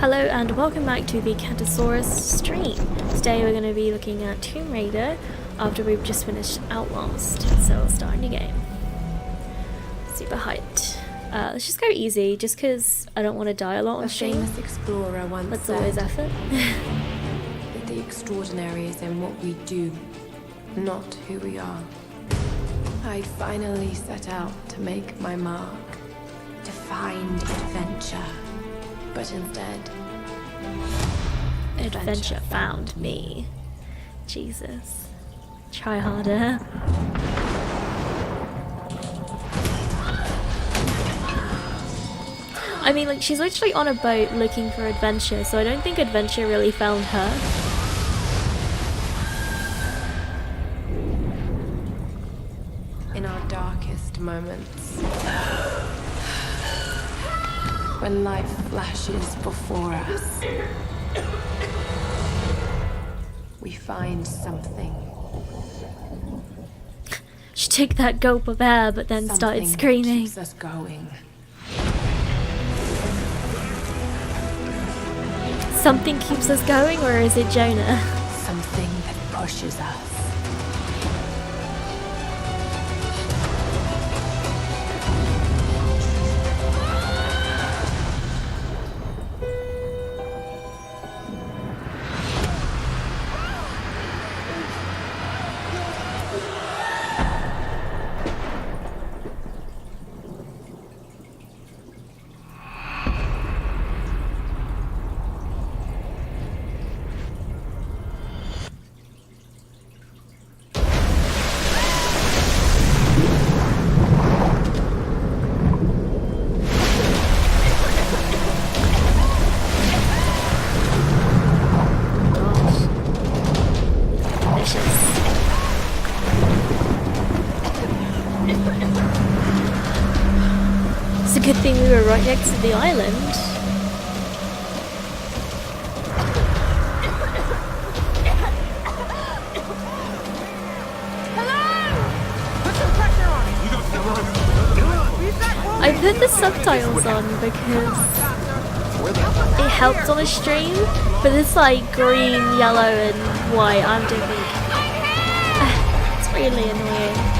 Hello and welcome back to the Cantosaurus stream. Today we're going to be looking at Tomb Raider after we've just finished Outlast. So we'll start a new game. Super hyped. Let's just go easy, just because I don't want to die a lot on stream. A famous explorer once That's said, always effort. that the extraordinary is in what we do, not who we are. I finally set out to make my mark, to find adventure. But instead, Adventure found me. Jesus. Try harder. I mean, like, she's literally on a boat looking for adventure, so I don't think adventure really found her. In our darkest moments, when life flashes before us, we find something. She took that gulp of air, but then started screaming. Keeps us going. Something keeps us going, or is it Jonah? Something that pushes us. It's a good thing we were right next to the island. I put the subtitles on because it helped on the stream, but it's like green, yellow and white. I'm doing it's really annoying.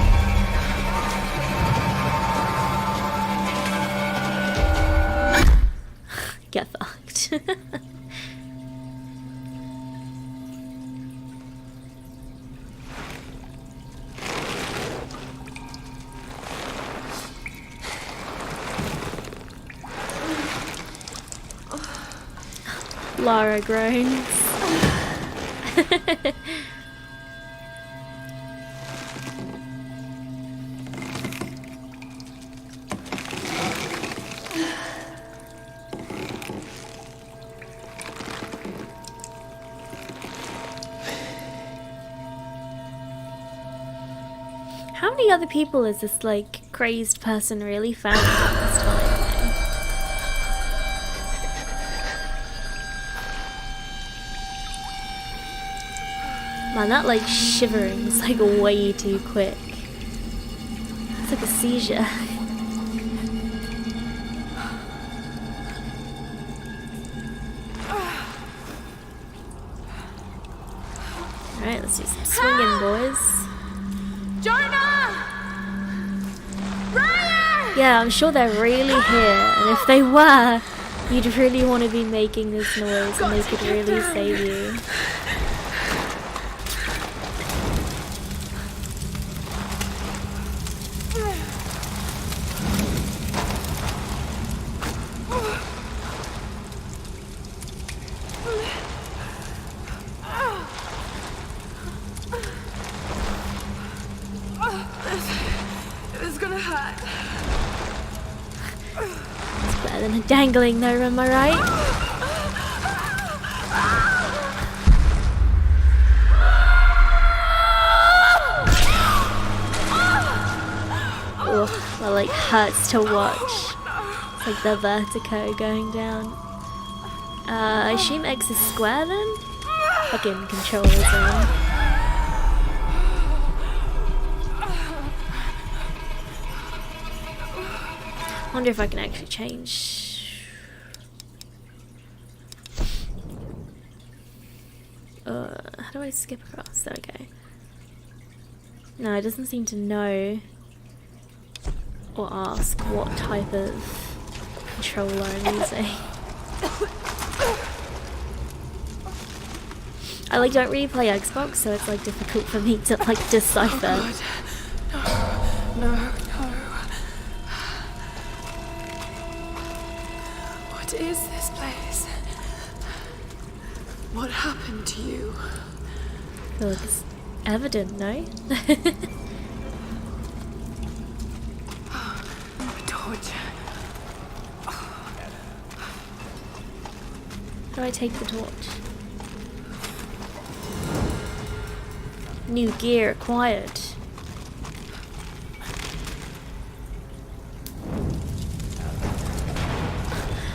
Get fucked. Lara groans. How many other people is this, like, crazed person really found at this time? Man, that, like, shivering is, like, way too quick. It's like a seizure. Alright, let's do some swinging, boys. Jonah! Ryan! Yeah, I'm sure they're really here, and if they were, you'd really want to be making this noise and they could really save you. It's gonna hurt. It's better than dangling though, am I right? Oh, that like hurts to watch. It's like the vertigo going down. I assume X is square then? Fucking controllers on. I wonder if I can actually change. do I skip across? There we go. No, it doesn't seem to know or ask what type of controller I'm using. I like don't really play Xbox, so it's like difficult for me to like decipher. Oh God. No. What is this place? What happened to you? I feel like it's evident, no? A torch. How do I take the torch? New gear acquired.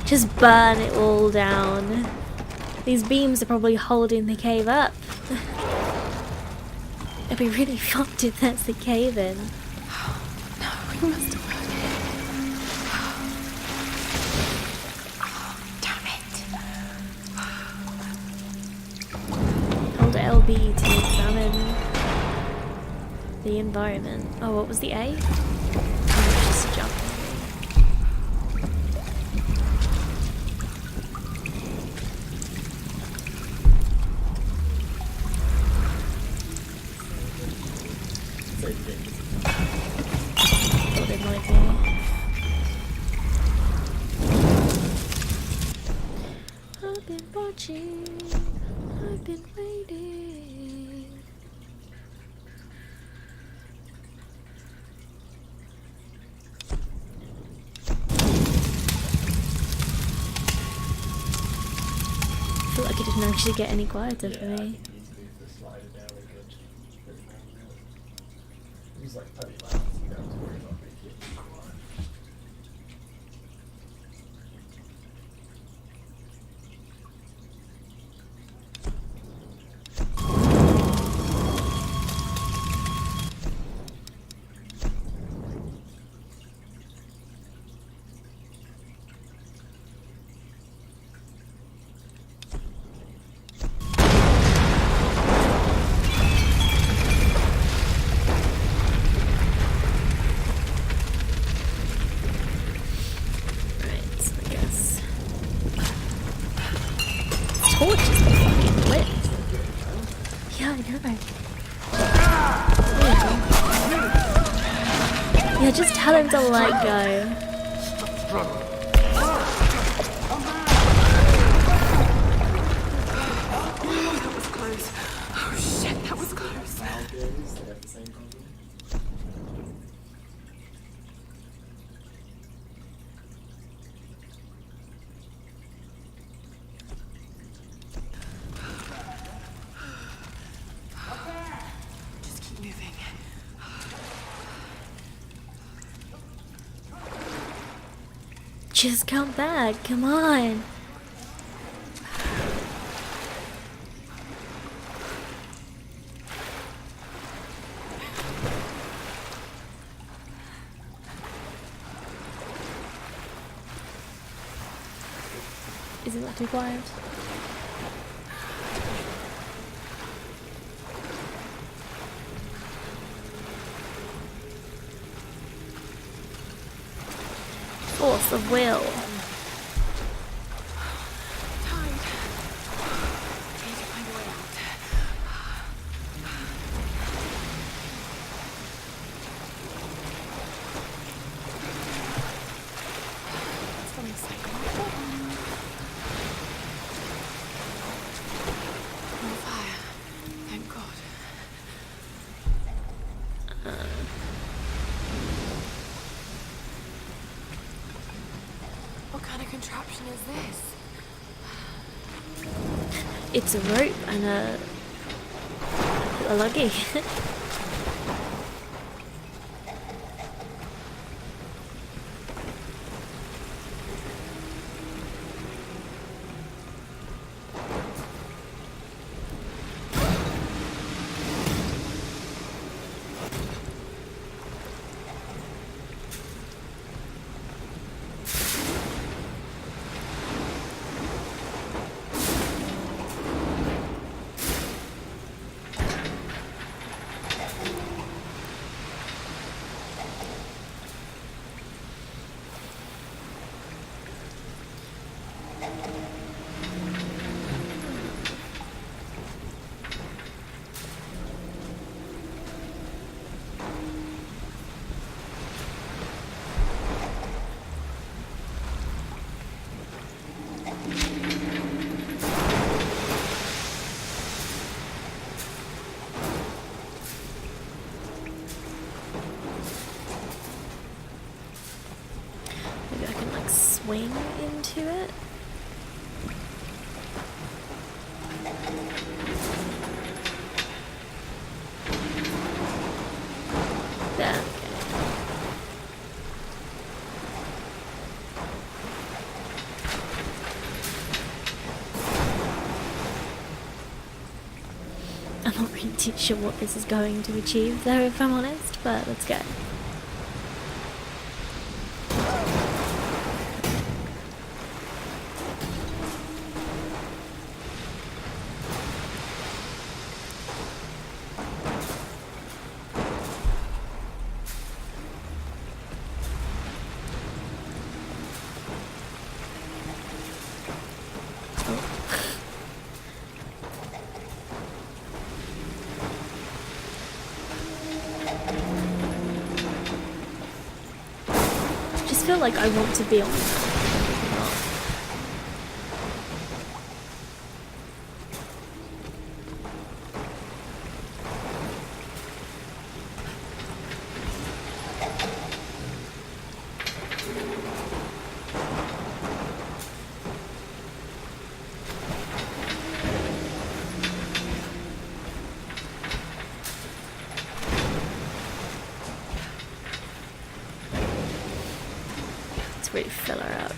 Just burn it all down. These beams are probably holding the cave up. It'd be really fucked if that's the cave in. No, we must have Hold LB to examine the environment. Oh, what was the A? Oh, just jump. Thought it might be. I've been watching. I've been waiting. I feel like it didn't actually get any quieter for me. He's like pretty loud, so you don't have to worry about it getting too quiet. Torch is fucking lit. Yeah, I know. Yeah, just tell him to let go. That was close. Oh shit, that was close. Nowadays, they have the same problem. Just keep moving. Just come back, come on. Is it not too quiet? Force of will. Tide. Need to find a way out. It's going psycho. On fire. Thank God. What kind of contraption is this? It's a rope and a luggy. swing into it. There, okay. I'm not really too sure what this is going to achieve though, if I'm honest, but let's go. I feel like I want to be on that. Really fill her up.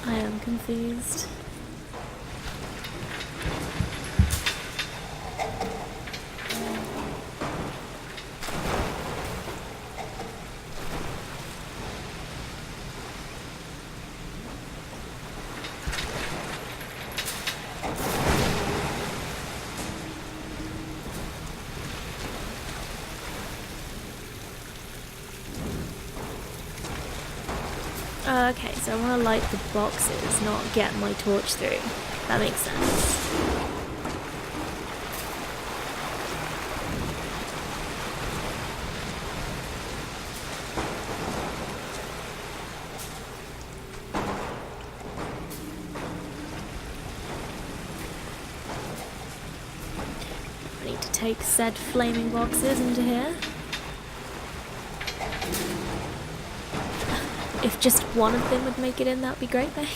I am confused. Okay, so I want to light the boxes, not get my torch through. That makes sense. I need to take said flaming boxes into here. If just one of them would make it in, that would be great, thanks.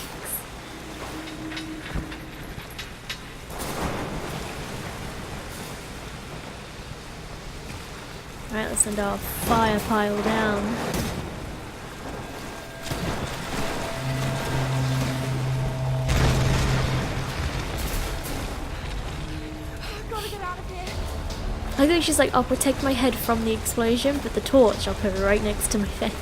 Alright, let's send our fire pile down. Gotta get out of here. I think she's like, I'll protect my head from the explosion, but the torch I'll put right next to my face.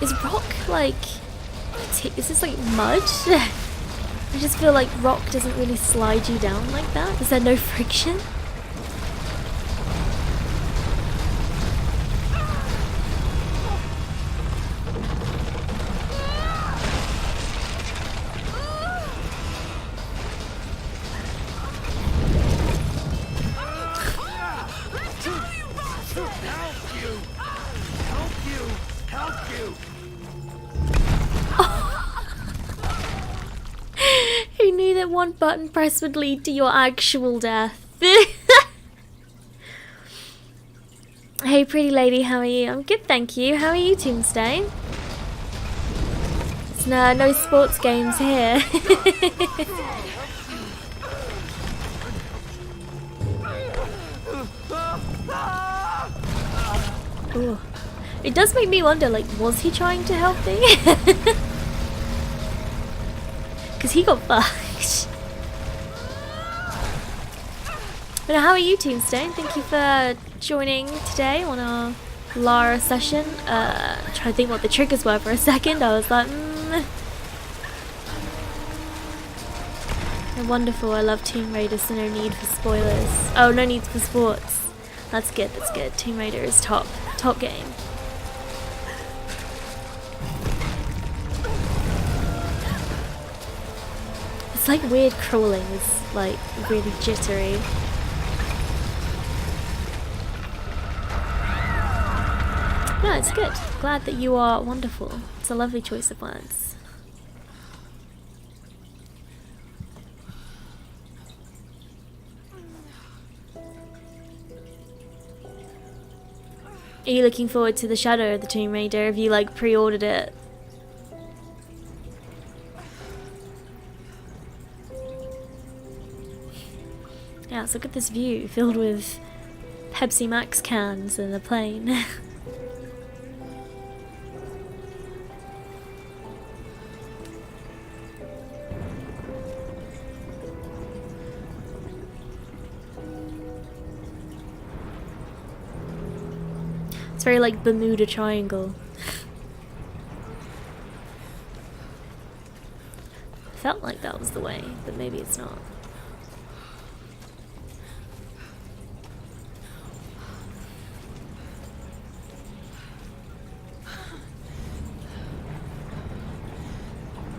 Is rock like... is this like mud? I just feel like rock doesn't really slide you down like that. Is there no friction? Who knew that one button press would lead to your actual death? Hey pretty lady, how are you? I'm good, thank you. How are you, Tombstone? It's no sports games here. Ooh. It does make me wonder, like, was he trying to help me? Because he got fucked. But how are you, Tombstone? Thank you for joining today on our Lara session. Trying to think what the triggers were for a second. I was like, They're wonderful. I love Tomb Raider, so no need for spoilers. Oh, no need for sports. That's good, that's good. Tomb Raider is top game. It's like weird crawling, it's like really jittery. No, it's good. Glad that you are wonderful. It's a lovely choice of words. Are you looking forward to the Shadow of the Tomb Raider? Have you like pre-ordered it? Yeah, let's look at this view filled with Pepsi Max cans and a plane. It's very like Bermuda Triangle. Felt like that was the way, but maybe it's not.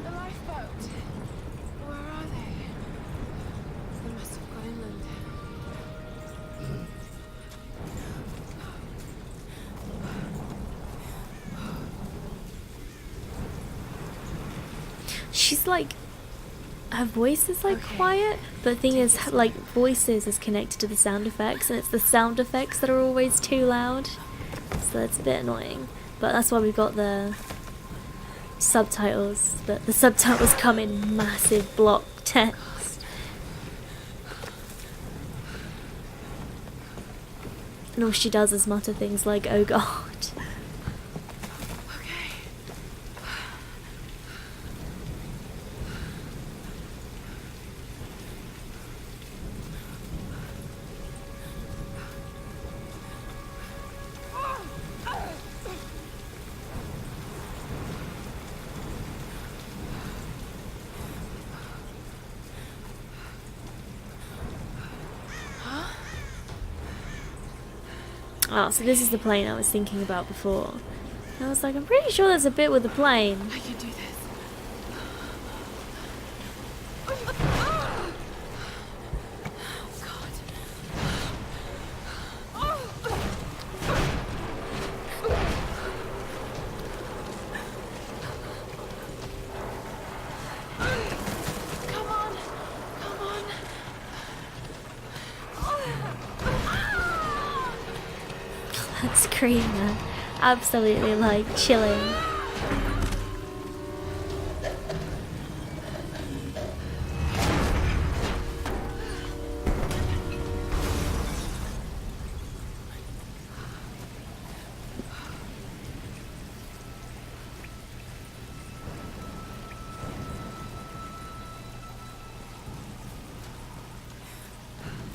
The lifeboat. Where are they? They must have gone inland. She's like, her voice is like Okay. quiet, but the thing is, like, voices is connected to the sound effects, and it's the sound effects that are always too loud, so it's a bit annoying. But that's why we've got the subtitles, but the subtitles come in massive block text. And all she does is mutter things like, oh god. Oh, so this is the plane I was thinking about before. And I was like, I'm pretty sure there's a bit with the plane. I can do this. Come on. Come on. That scream, man. Absolutely, like, chilling.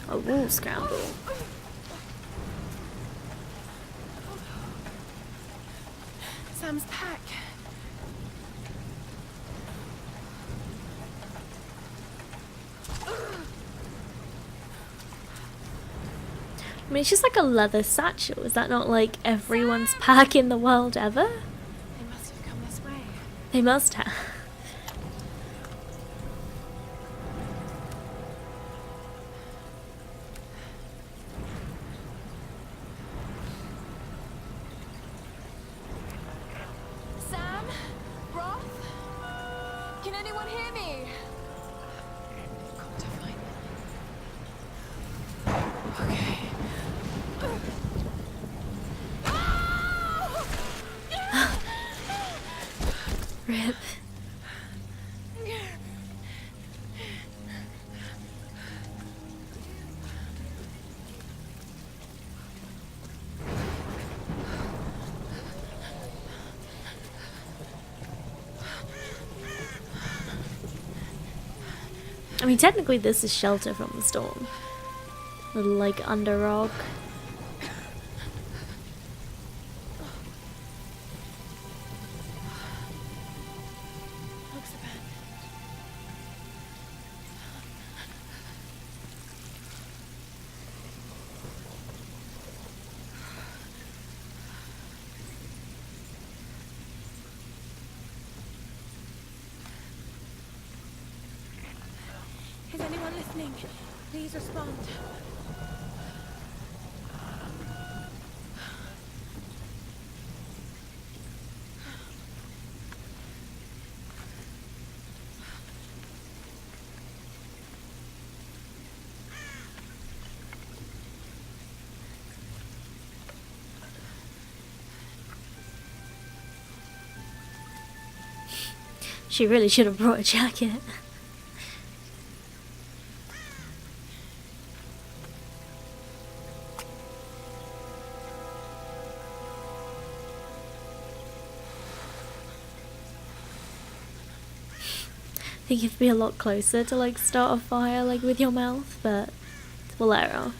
A wool scramble. Sam's pack. I mean, it's just like a leather satchel. Is that not like everyone's pack in the world ever? They must have come this way. They must have. Sam? Roth? Can anyone hear me? I've got to find them. Okay. Rip. I mean, technically this is shelter from the storm. Little, like, under rock. Looks abandoned. Is anyone listening? Please respond. She really should have brought a jacket. I think you'd be a lot closer to like start a fire like with your mouth, but it's Lara.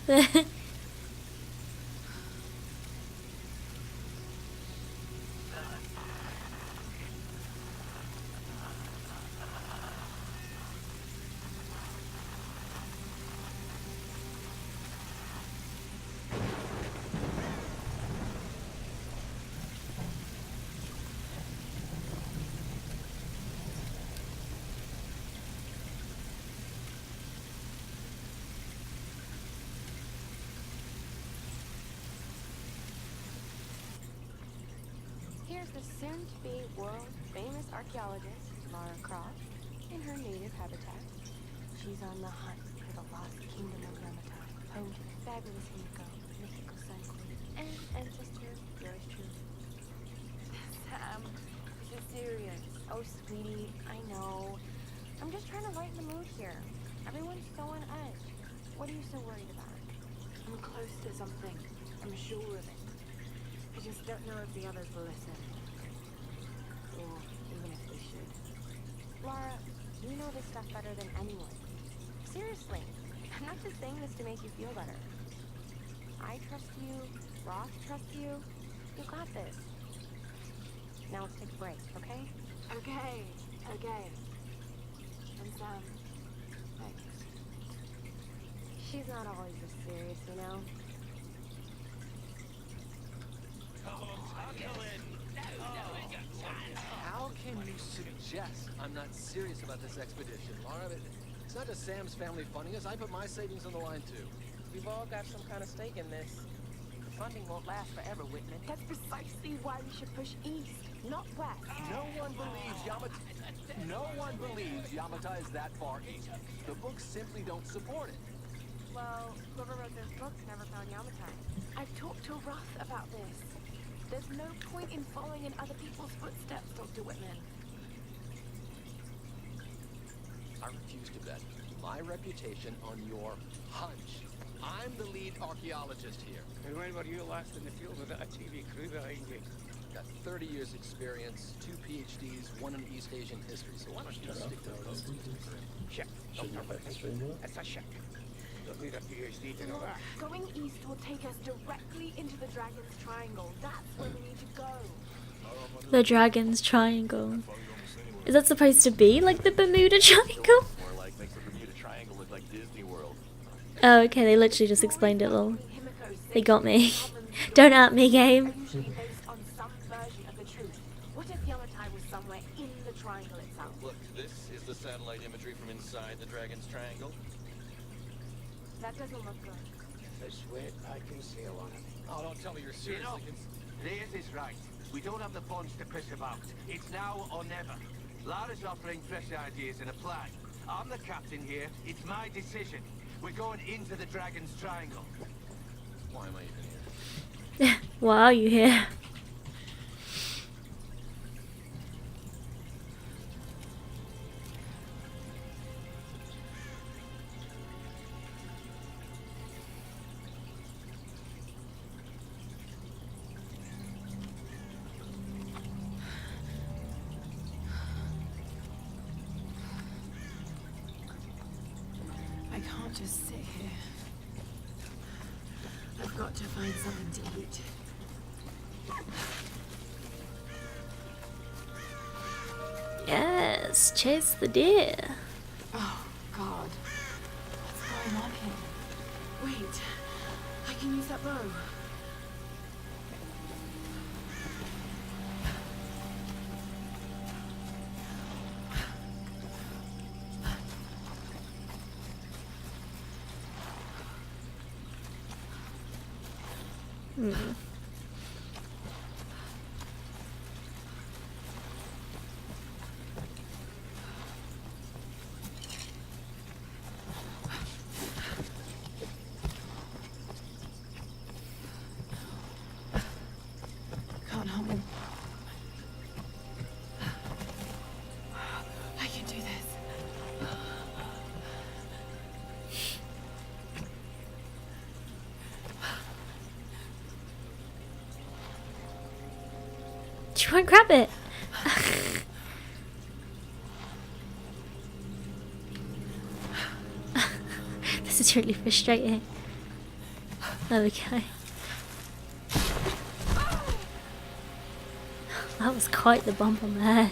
Here's the soon-to-be world-famous archaeologist, Lara Croft, in her native habitat. She's on the hunt for the lost kingdom of Yamatai, home to the fabulous Himiko, mythical sun queen, and ancestor of yours truly. Sam, this is serious. Oh, sweetie, I know. I'm just trying to lighten the mood here. Everyone's so on edge. What are you so worried about? I'm close to something. I'm sure of it. I just don't know if the others will listen. Or even if they should. Lara, you know this stuff better than anyone. Seriously, I'm not just saying this to make you feel better. I trust you, Roth trusts you. You got this. Now let's take a break, okay? Okay. And Sam, thanks. She's not always this serious, you know? How can you suggest I'm not serious about this expedition, Lara? It's not just Sam's family funding us. I put my savings on the line, too. We've all got some kind of stake in this. The funding won't last forever, Whitman. That's precisely why we should push east, not west. No one believes Yamata is that far east. The books simply don't support it. Well, whoever wrote those books never found Yamatai. I've talked to Roth about this. There's no point in following in other people's footsteps, Dr. Whitman. I refuse to bet my reputation on your hunch. I'm the lead archaeologist here. And when were you last in the field without a TV crew behind you? Got 30 years experience, 2 PhDs, 1 in East Asian history, so why don't you just stick to those? Check. Shouldn't have been streamed yet? It's a check. Don't need a PhD to know that. Going east will take us directly into the Dragon's Triangle. That's where we need to go. The Dragon's Triangle. Is that supposed to be like the Bermuda Triangle? More like makes the Bermuda Triangle look like Disney World. Oh, okay, they literally just explained it all. They got me. Don't at me, game. Usually based on some version of the truth. What if Yamatai was somewhere in the triangle itself? Look, this is the satellite imagery from inside the Dragon's Triangle. That doesn't look good. This way, I can see a lot of it. Oh, don't tell me you're serious. You know, Liz is right. We don't have the funds to piss about. It's now or never. Lara's offering fresh ideas and a plan. I'm the captain here. It's my decision. We're going into the Dragon's Triangle. Why am I even here? Why are you here? just sit here. I've got to find something to eat. Yes, chase the deer. Oh, God. What's going on here? Wait, I can use that bow. Can't harm him. I can do this. Do you want to grab it? This is really frustrating. There we go. That was quite the bump on the head.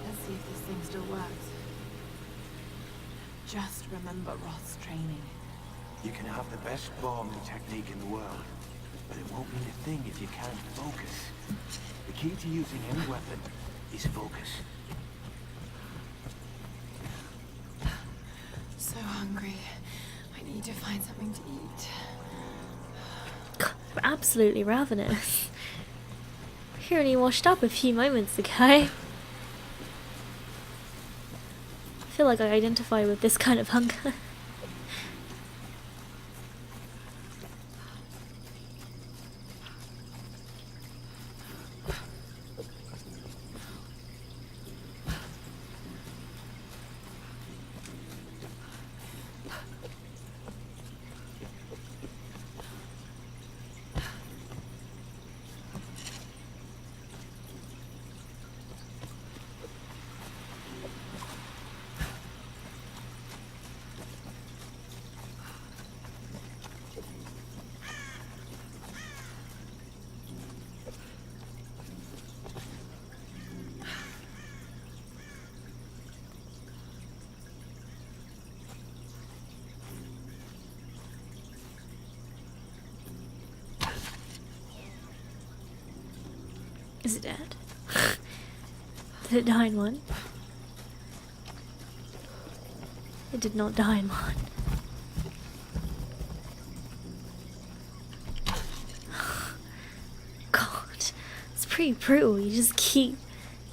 Let's see if this thing still works. Just remember Roth's training. You can have the best bombing technique in the world, but it won't mean a thing if you can't focus. The key to using any weapon is focus. So hungry. I need to find something to eat. God, we're absolutely ravenous. We only washed up a few moments ago. I feel like I identify with this kind of hunger. Is it dead? Did it die in one? It did not die in one. God, it's pretty brutal. You just keep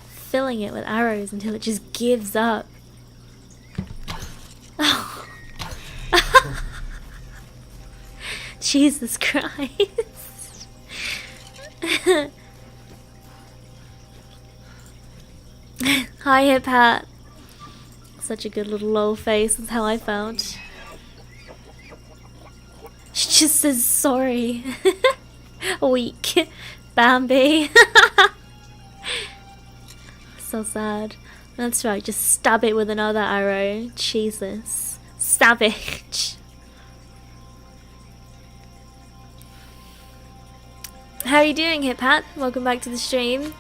filling it with arrows until it just gives up. Oh. Jesus Christ. Hi, Hip Hat. Such a good little lol face. That's how I felt. She just says sorry. Weak. Bambi. So sad. That's right, just stab it with another arrow. Jesus. Savage. How are you doing, Hip Hat? Welcome back to the stream.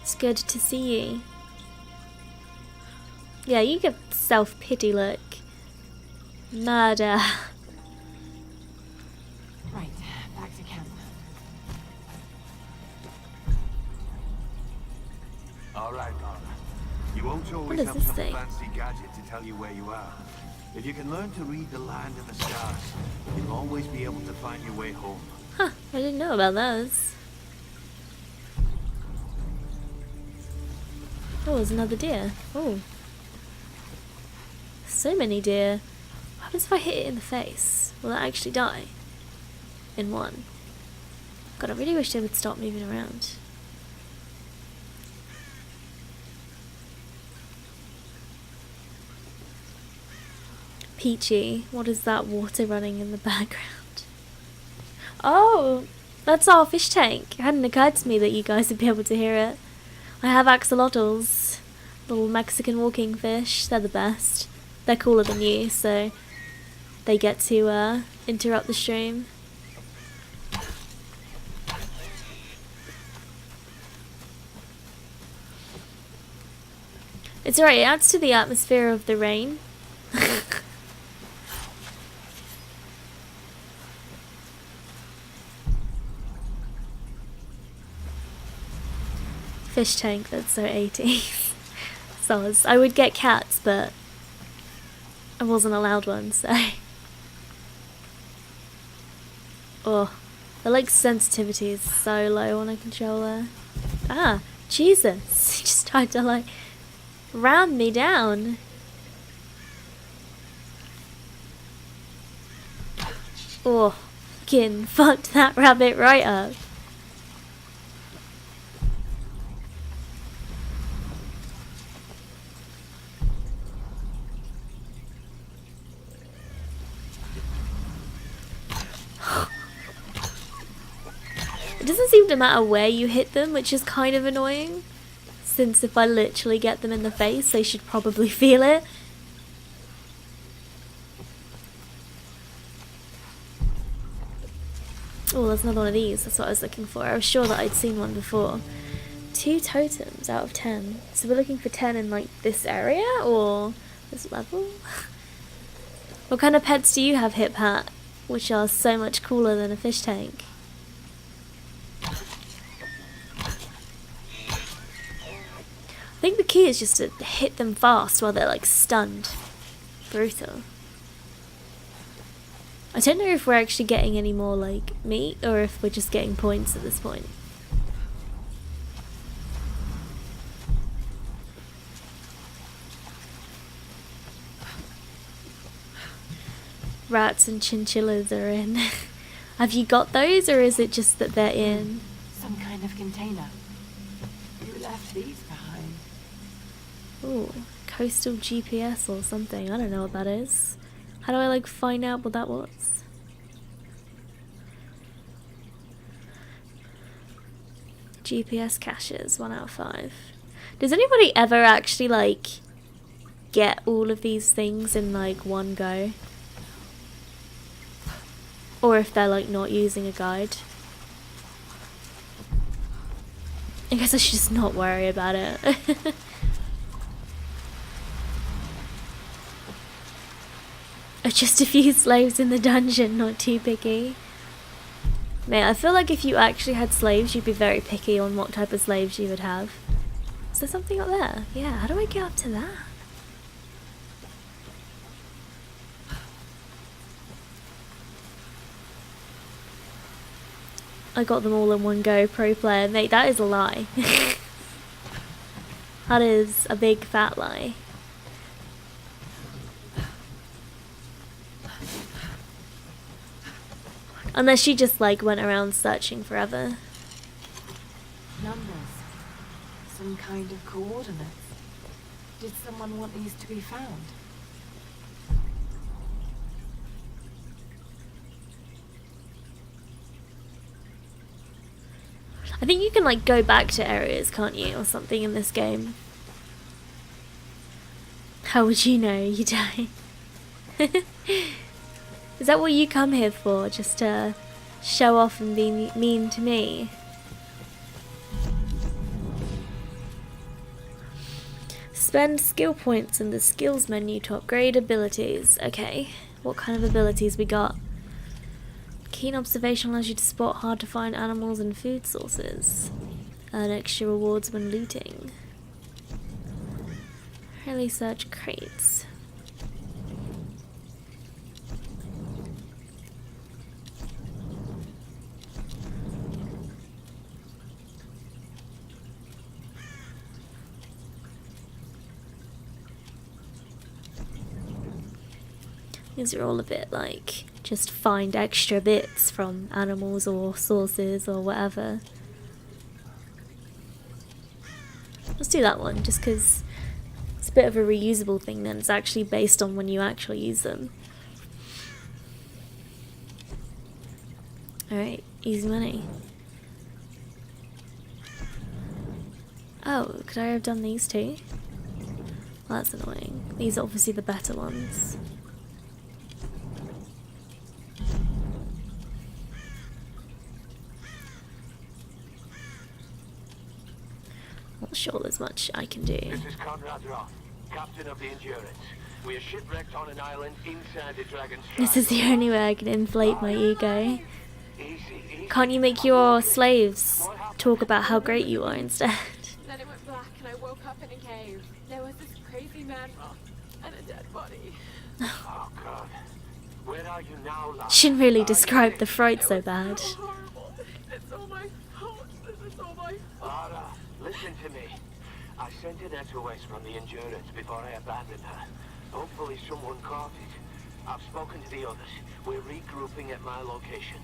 It's good to see you. Yeah, you give self-pity look. Murder. Right, back to camp. All right, Lara. You won't always does have this some say? fancy gadget to tell you where you are. If you can learn to read the land and the stars, you'll always be able to find your way home. Huh, I didn't know about those. Oh, there's another deer. Oh. So many deer. What happens if I hit it in the face? Will it actually die? In one. God, I really wish they would stop moving around. Peachy. What is that water running in the background? Oh, that's our fish tank. It hadn't occurred to me that you guys would be able to hear it. I have axolotls, little Mexican walking fish. They're the best. They're cooler than you, so they get to interrupt the stream. It's alright, it adds to the atmosphere of the rain. Fish tank, that's so 80s. Soz. I would get cats, but I wasn't allowed one, so. Oh, the like sensitivity is so low on a controller. Ah, Jesus! He just tried to like ram me down. Oh, fucking fucked that rabbit right up. It doesn't seem to matter where you hit them, which is kind of annoying. Since if I literally get them in the face, they should probably feel it. Oh, there's another one of these. That's what I was looking for. I was sure that I'd seen one before. 2 totems out of 10. So we're looking for 10 in like this area or this level? What kind of pets do you have, Hip Hat, which are so much cooler than a fish tank? I think the key is just to hit them fast while they're like stunned. Brutal. I don't know if we're actually getting any more like meat or if we're just getting points at this point. Rats and chinchillas are in. Have you got those or is it just that they're in? Some kind of container. Who left these behind? Ooh, coastal GPS or something. I don't know what that is. How do I like find out what that was? GPS caches, 1 out of 5. Does anybody ever actually like get all of these things in like one go? Or if they're like not using a guide? I guess I should just not worry about it. Just a few slaves in the dungeon, not too picky. Mate, I feel like if you actually had slaves, you'd be very picky on what type of slaves you would have. Is there something up there? Yeah, how do I get up to that? I got them all in one go, pro player. Mate, that is a lie. That is a big fat lie. Unless she just like went around searching forever. Numbers. Some kind of coordinates. Did someone want these to be found? I think you can like go back to areas, can't you, or something in this game. How would you know? You die. Is that what you come here for? Just to show off and be mean to me? Spend skill points in the skills menu to upgrade abilities. Okay, what kind of abilities we got? Keen observation allows you to spot hard to find animals and food sources. Earn extra rewards when looting. Rarely search crates. These are all a bit like, just find extra bits from animals or sources or whatever. Let's do that one, just because it's a bit of a reusable thing then. It's actually based on when you actually use them. Alright, easy money. Oh, could I have done these two? Well, that's annoying. These are obviously the better ones. Not sure there's much I can do. This is Conrad Roth, captain of the Endurance. We are shipwrecked on an island inside the Dragon's This is the only way I can inflate my ego. Easy. Can't you make your slaves talk about how great you are instead? Then it went black and I woke up in a cave. There was this crazy man and a dead body. Oh God. Where are you now, Lara? Shouldn't really describe the fright so bad. So horrible. It's all my fault. This is all my fault. Lara, listen to me. I sent an SOS from the Endurance before I abandoned her. Hopefully someone caught it. I've spoken to the others. We're regrouping at my location.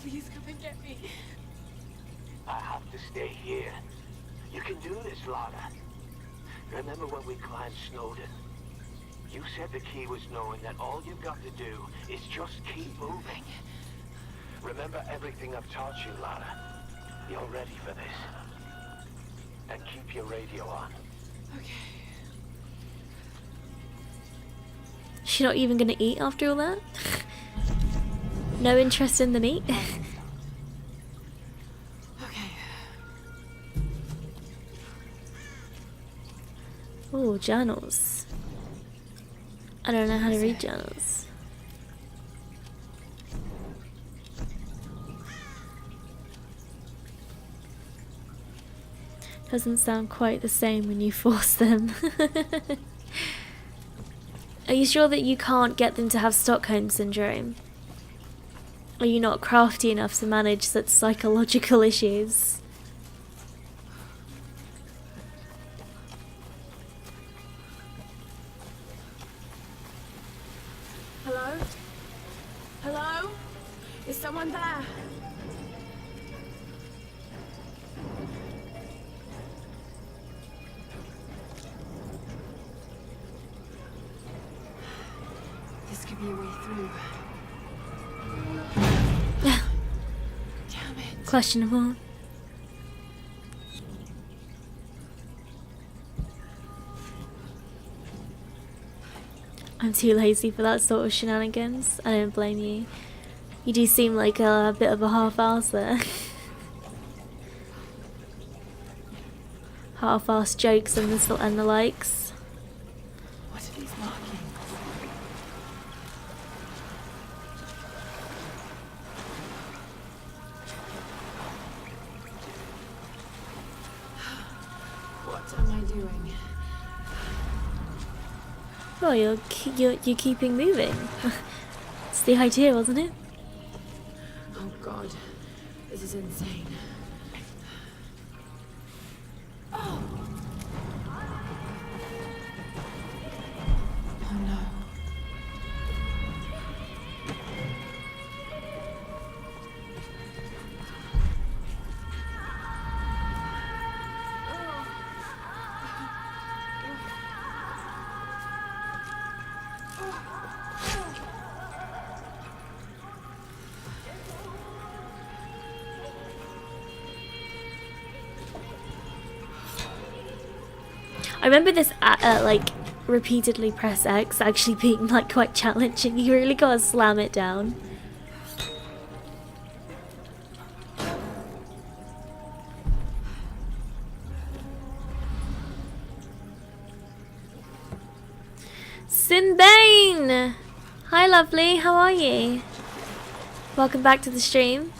Please come and get me. I have to stay here. You can do this, Lara. Remember when we climbed Snowden? You said the key was knowing that all you've got to do is just keep moving. Remember everything I've taught you, Lara. You're ready for this. And keep your radio on. Okay. She's not even gonna eat after all that? No interest in the meat? Okay. Oh, journals. I don't know how to read journals. Doesn't sound quite the same when you force them. Are you sure that you can't get them to have Stockholm Syndrome? Are you not crafty enough to manage such psychological issues? Hello? Hello? Is someone there? This could be a way through. Damn it. Questionable. I'm too lazy for that sort of shenanigans. I don't blame you. You do seem like a bit of a half-ass there. Half-ass jokes and the likes. What are these markings? What am I doing? Well, you're keeping moving. It's the idea, wasn't it? Oh God, this is insane. Oh! Oh no. I remember this like repeatedly press X actually being like quite challenging. You really gotta slam it down. Sinbane! Hi lovely, how are you? Welcome back to the stream.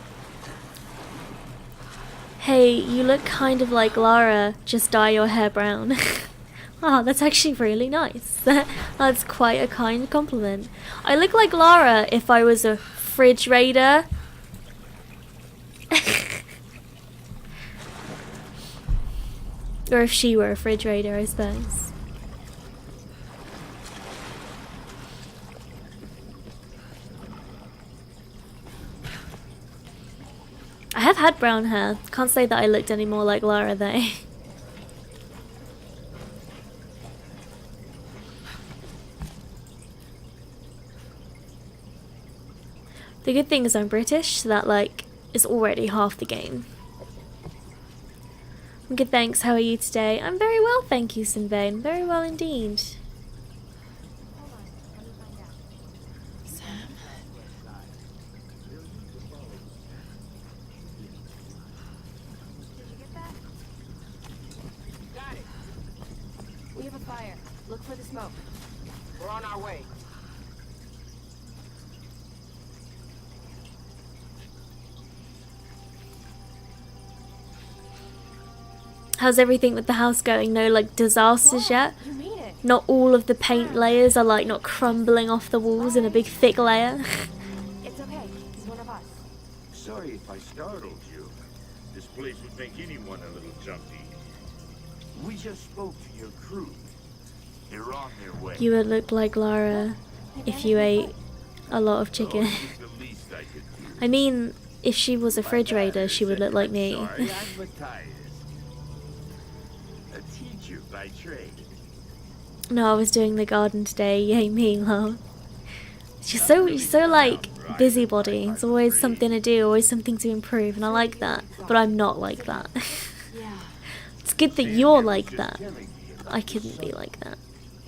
Hey, you look kind of like Lara, just dye your hair brown. Oh, that's actually really nice. That's quite a kind compliment. I look like Lara if I was a fridge raider. Or if she were a fridge raider, I suppose. I have had brown hair. Can't say that I looked any more like Lara though. The good thing is I'm British, so that like is already half the game. I'm good, thanks. How are you today? I'm very well, thank you, Sinbane. Very well indeed. Hold on, let me find out. Sam? Did you get that? Got it. We have a fire. Look for the smoke. We're on our way. How's everything with the house going? No like disasters yet? You made it. Not all of the paint layers are like not crumbling off the walls in a big thick layer. It's okay. He's one of us. Sorry if I startled you. This place would make anyone a little jumpy. We just spoke to your crew. They're on their way. You would look like Lara if you ate a lot of chicken. The least I could do. I mean, if she was a refrigerator, she would look like me. Sorry, I'm Matthias. A teacher by trade. No, I was doing the garden today. Yay me, love. She's so like busybody. There's always something to do, always something to improve, and I like that. But I'm not like that. Yeah. It's good that you're like that. I couldn't be like that.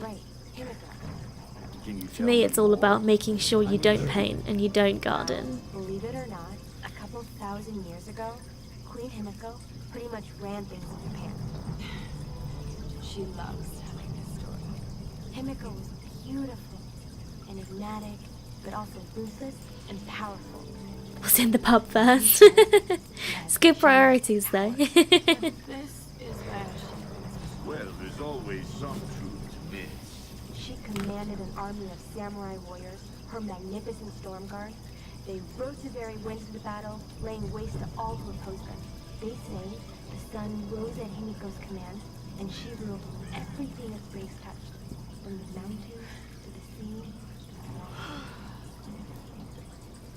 Right. Here we go. For me, it's all about making sure you don't paint and you don't garden. Believe it or not, a couple thousand years ago, Queen Himiko pretty much ran things in Japan. She loves telling this story. Himiko was beautiful, enigmatic, but also ruthless and powerful. Was in the pub first. It's good priorities though. This is where she Well, there's always some truth to this. She commanded an army of samurai warriors, her magnificent storm guard. They rode to very winds of the battle, laying waste to all who opposed them. They say the sun rose at Himiko's command, and she ruled everything its rays touched, from the mountains to the sea.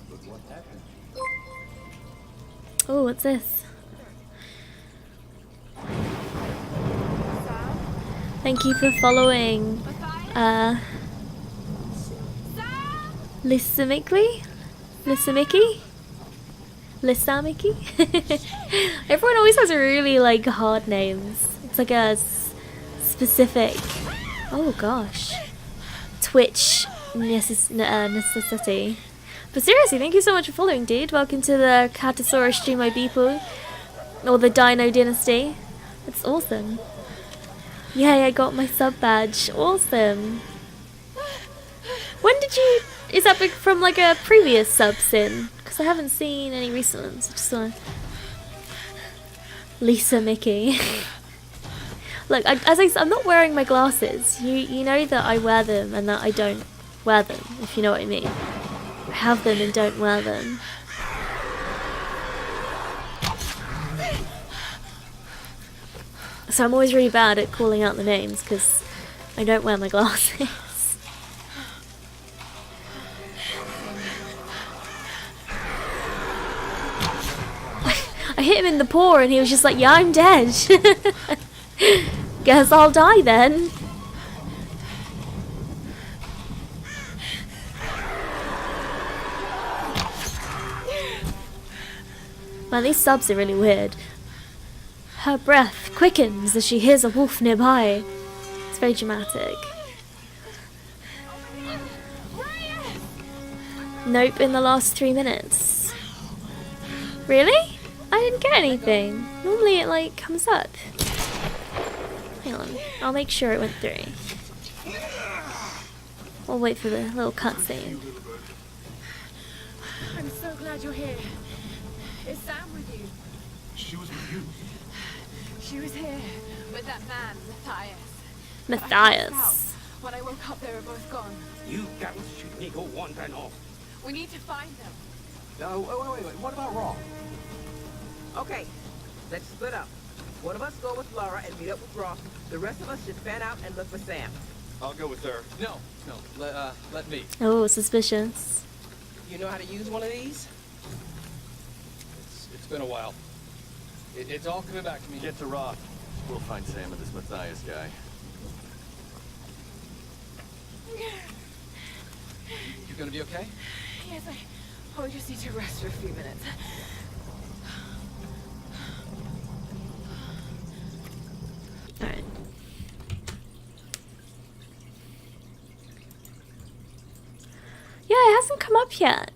But what happened? Oh, what's this? Thank you for following. Lissamically? Lissamiki? Lissamiki? Everyone always has really like hard names. It's like a specific. Oh gosh. Twitch necessity. But seriously, thank you so much for following, dude. Welcome to the Catasaurus Jumo people. Or the Dino Dynasty. It's awesome. Yay, I got my sub badge. Awesome. When did you... Is that from like a previous sub sin? Because I haven't seen any recent ones. I just want to... Lisa Mickey. Look, I'm not wearing my glasses. You know that I wear them and that I don't wear them, if you know what I mean. I have them and don't wear them. So I'm always really bad at calling out the names because I don't wear my glasses. I hit him in the paw and he was just like, yeah, I'm dead. Guess I'll die then. Man, these subs are really weird. Her breath quickens as she hears a wolf nearby. It's very dramatic. Nope, in the last 3 minutes. Really? I didn't get anything. Normally it like comes up. Hang on, I'll make sure it went through. We'll wait for the little cutscene. I'm so glad you're here. Is Sam with you? She was with you. She was here with that man, Matthias. Matthias. When I woke up, they were both gone. You guys should go wandering off. We need to find them. No, wait. What about Raw? Okay, let's split up. One of us go with Lara and meet up with Croft. The rest of us should fan out and look for Sam. I'll go with her. No, let me. Oh, suspicious. You know how to use one of these? It's been a while. It's all coming back to me. Get to Rock. We'll find Sam and this Matthias guy. You gonna be okay? Yes, I Oh, we just need to rest for a few minutes. Alright. Yeah, it hasn't come up yet.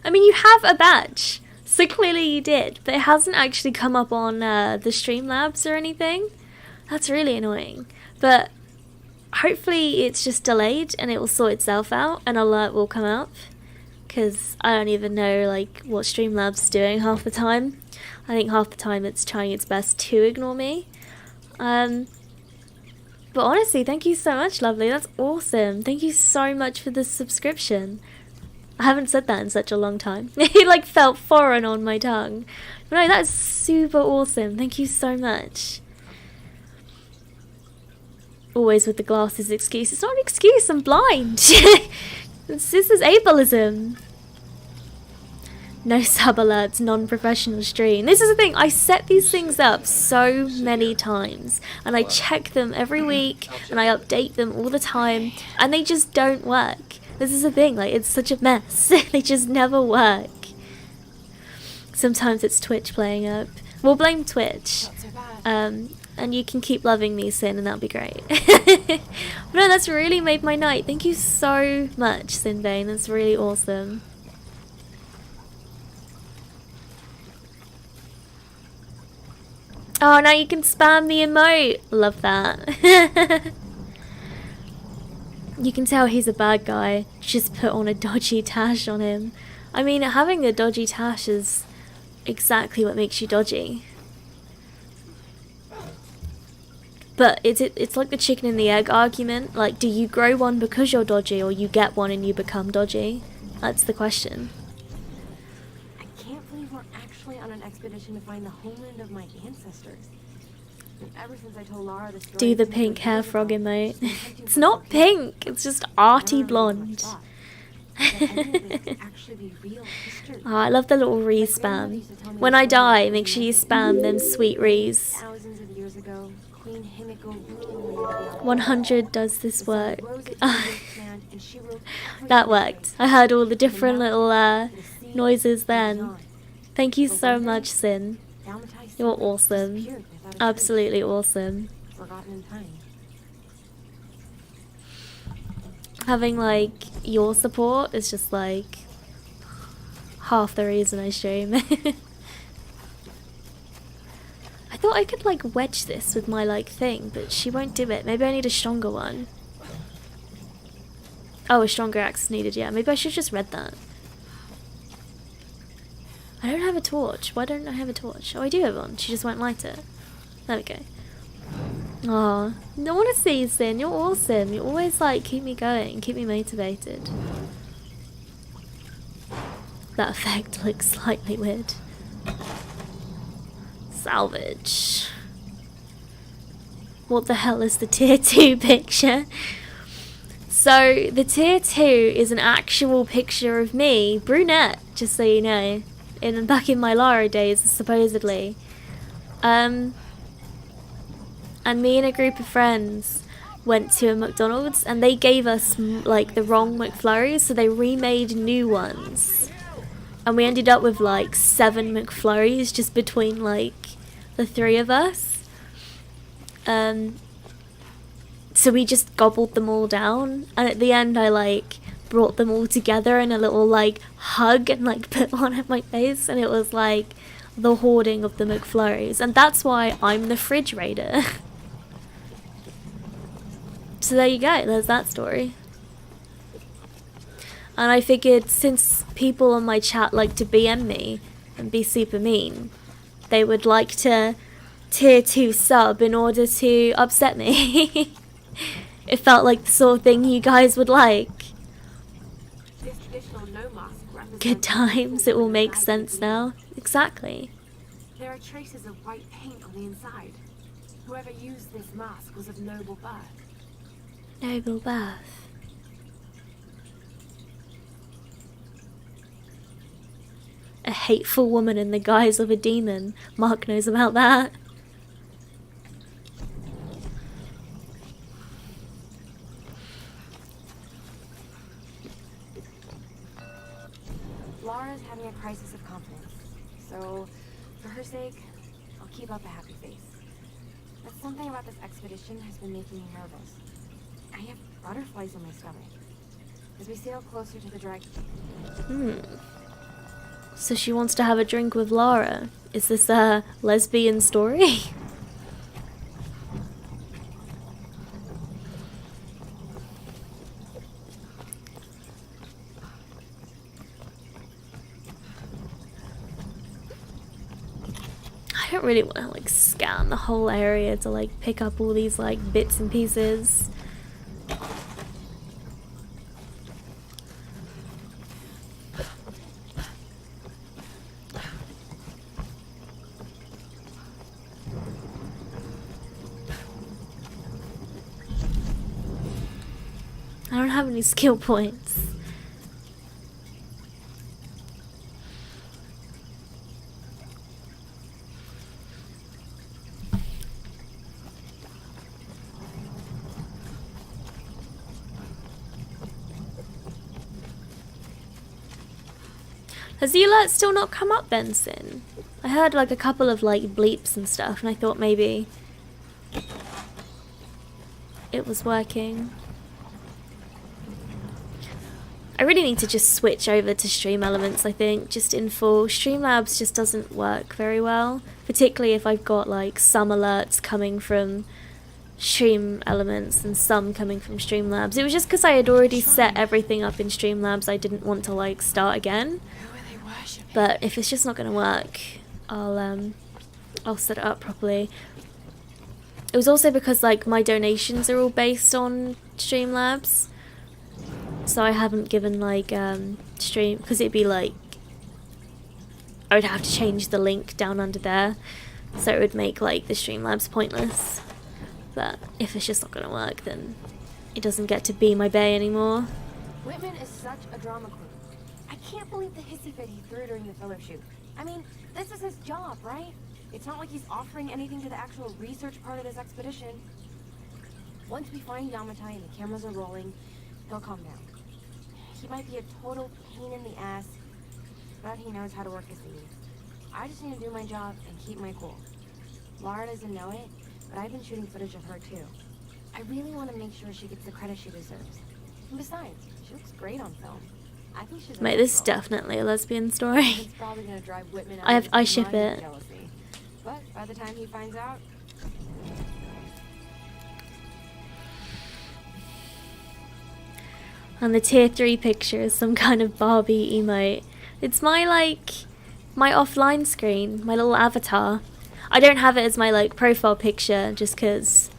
I mean, you have a badge, so clearly you did, but it hasn't actually come up on the Streamlabs or anything. That's really annoying. But hopefully it's just delayed and it will sort itself out, an alert will come up. Because I don't even know like what Streamlabs is doing half the time. I think half the time it's trying its best to ignore me. But honestly, thank you so much, lovely. That's awesome. Thank you so much for the subscription. I haven't said that in such a long time. It like felt foreign on my tongue. But no, that's super awesome. Thank you so much. Always with the glasses excuse. It's not an excuse, I'm blind. This is ableism. No sub alerts, non-professional stream. This is the thing, I set these things up so many times and I check them every week and I update them all the time and they just don't work. This is the thing, like it's such a mess. They just never work. Sometimes it's Twitch playing up. We'll blame Twitch. And you can keep loving me, Sin, and that'll be great. No, that's really made my night. Thank you so much, Sinbane. That's really awesome. Oh, now you can spam the emote. Love that. You can tell he's a bad guy. Just put on a dodgy tash on him. I mean, having a dodgy tash is exactly what makes you dodgy. But it's like the chicken and the egg argument. Like, do you grow one because you're dodgy, or you get one and you become dodgy? That's the question. I can't believe we're actually on an expedition to find the homeland of my ancestors. And ever since I told Lara the story, Do the pink hair frog emote. It's not pink, it's just arty blonde. Oh, I love the little re-spam. When I die, make sure you spam them sweet rees. Thousands of years ago, Queen Himiko 100 does this work. That worked. I heard all the different little noises then. Thank you so much, Sin. You're awesome. Absolutely awesome. Having like your support is just like half the reason I stream. I thought I could like wedge this with my like thing, but she won't do it. Maybe I need a stronger one. Oh, a stronger axe is needed, yeah. Maybe I should just read that. I don't have a torch. Why don't I have a torch? Oh, I do have one. She just won't light it. There we go. Aw, I want to see you, Sin. You're awesome. You always like keep me going, keep me motivated. That effect looks slightly weird. Salvage. What the hell is the tier 2 picture? So the tier 2 is an actual picture of me, brunette, just so you know, back in my Lara days, supposedly. And me and a group of friends went to a McDonald's and they gave us like the wrong McFlurries, so they remade new ones. And we ended up with like 7 McFlurries just between like the 3 of us. So we just gobbled them all down, and at the end I like brought them all together in a little like hug and like put one at my face, and it was like the hoarding of the McFlurries, and that's why I'm the fridge raider. So there you go, there's that story. And I figured since people on my chat like to BM me and be super mean, they would like to tier 2 sub in order to upset me. It felt like the sort of thing you guys would like. Good times, it all makes sense now. Exactly. There are traces of white paint on the inside. Whoever used this mask was of noble birth. Noble birth. A hateful woman in the guise of a demon. Mark knows about that. Lara's having So, for her sake, I'll keep up a happy face. But something about this expedition has been making me nervous. I have butterflies in my stomach. As we sail closer to the dragon. So she wants to have a drink with Lara. Is this a lesbian story? I don't really want to like scan the whole area to like pick up all these like bits and pieces. I don't have any skill points. Has the alert still not come up, Benson? I heard like a couple of like bleeps and stuff, and I thought maybe it was working. I really need to just switch over to Stream Elements, I think, just in full. Streamlabs just doesn't work very well, particularly if I've got like some alerts coming from Stream Elements and some coming from Streamlabs. It was just because I had already set everything up in Streamlabs, I didn't want to like start again. But if it's just not going to work, I'll set it up properly. It was also because like my donations are all based on Streamlabs, so I haven't given like stream, because it'd be like I would have to change the link down under there, so it would make like the Streamlabs pointless. But if it's just not going to work, then it doesn't get to be my bay anymore. Whitman is such a drama queen. I can't believe the hissy fit he threw during the photo shoot. I mean, this is his job, right? It's not like he's offering anything to the actual research part of this expedition. Once we find Yamatai and the cameras are rolling, he'll calm down. He might be a total pain in the ass, but he knows how to work his thieves. I just need to do my job and keep my cool. Lara doesn't know it, but I've been shooting footage of her too. I really want to make sure she gets the credit she deserves. And besides, she looks great on film. I think she's Mate, this is definitely a lesbian story. It's probably gonna drive Whitman out I ship it. jealousy. But by the time he finds out, And the tier 3 picture is some kind of Barbie emote. It's my my offline screen, my little avatar. I don't have it as my like profile picture just because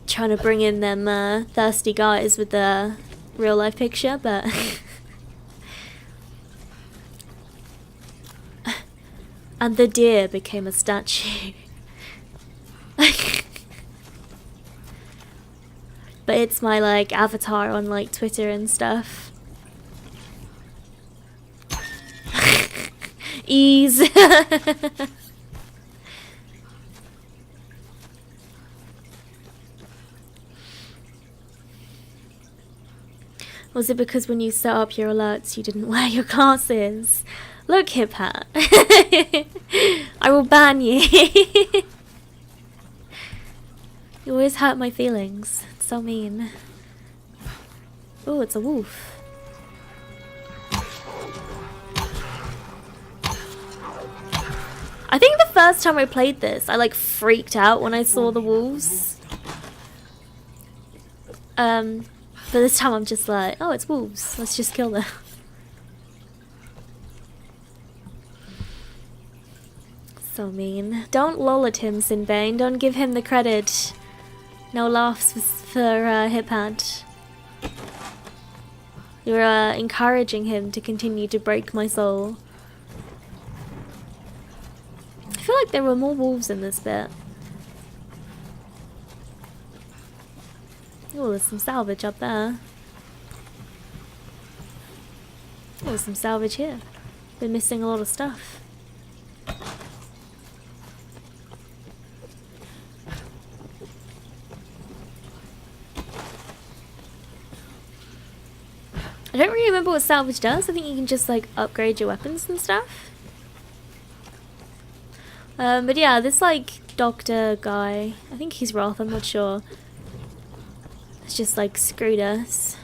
trying to bring in them thirsty guys with the real life picture, but and the deer became a statue. But it's my like avatar on like Twitter and stuff. Ease. Was it because when you set up your alerts you didn't wear your glasses? Look, Hip Hat. I will ban you. You always hurt my feelings. It's so mean. Oh, it's a wolf. I think the first time I played this, I like freaked out when I saw the wolves. But this time I'm just like, oh, it's wolves. Let's just kill them. So mean. Don't lol at him, Sinbane. Don't give him the credit. No laughs for Hip Hat. You're encouraging him to continue to break my soul. I feel like there were more wolves in this bit. Oh, there's some salvage up there. Oh, there's some salvage here. Been missing a lot of stuff. I don't really remember what salvage does. I think you can just like upgrade your weapons and stuff. But yeah, this like doctor guy, I think he's Roth, I'm not sure. It's just like screwed us.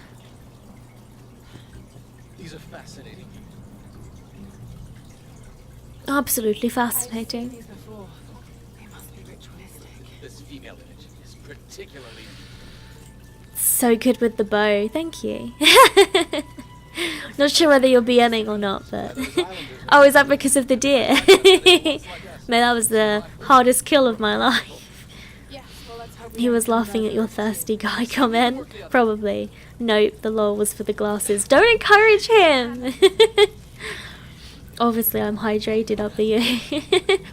These are fascinating. Absolutely I've seen fascinating. these before. They must be ritualistic. This female image is particularly... So good with the bow, thank you. Not sure whether you're BMing or not, but... Oh, is that because of the deer? Man, that was the hardest kill of my life. Yes, well, let's hope He was laughing at your thirsty guy comment. Probably. Nope, the lol was for the glasses. Don't encourage him! Obviously, I'm hydrated up here.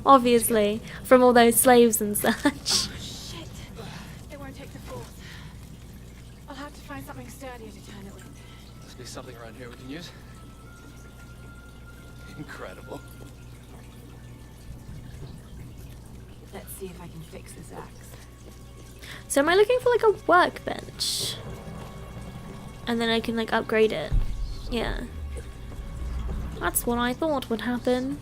Obviously. From all those slaves and such. Shit! It won't take the force. I'll have to find something sturdier to turn it with. Must be something around here we can use. Incredible. Let's see if I can fix this axe. So am I looking for like a workbench? And then I can like upgrade it. Yeah. That's what I thought would happen.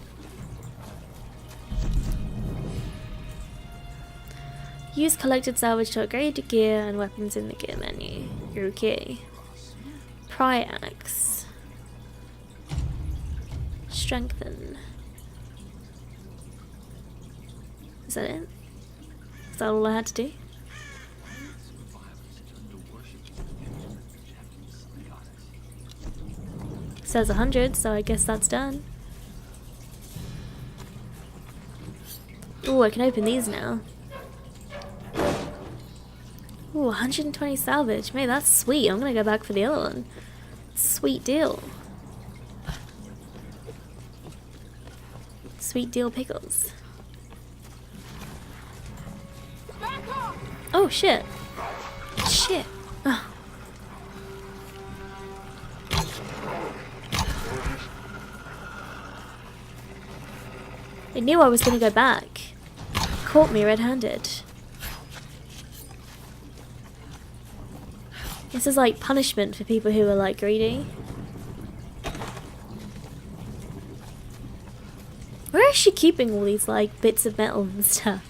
Use collected salvage to upgrade the gear and weapons in the gear menu. Okay. Pry axe. Strengthen. Is that it? Is that all I had to do? Says 100, so I guess that's done. Ooh, I can open these now. Ooh, 120 salvage. Man, that's sweet. I'm gonna go back for the other one. Sweet deal. Sweet deal pickles. Oh, shit. Shit. Oh. I knew I was gonna go back. Caught me red-handed. This is like punishment for people who are like greedy. Where is she keeping all these like bits of metal and stuff?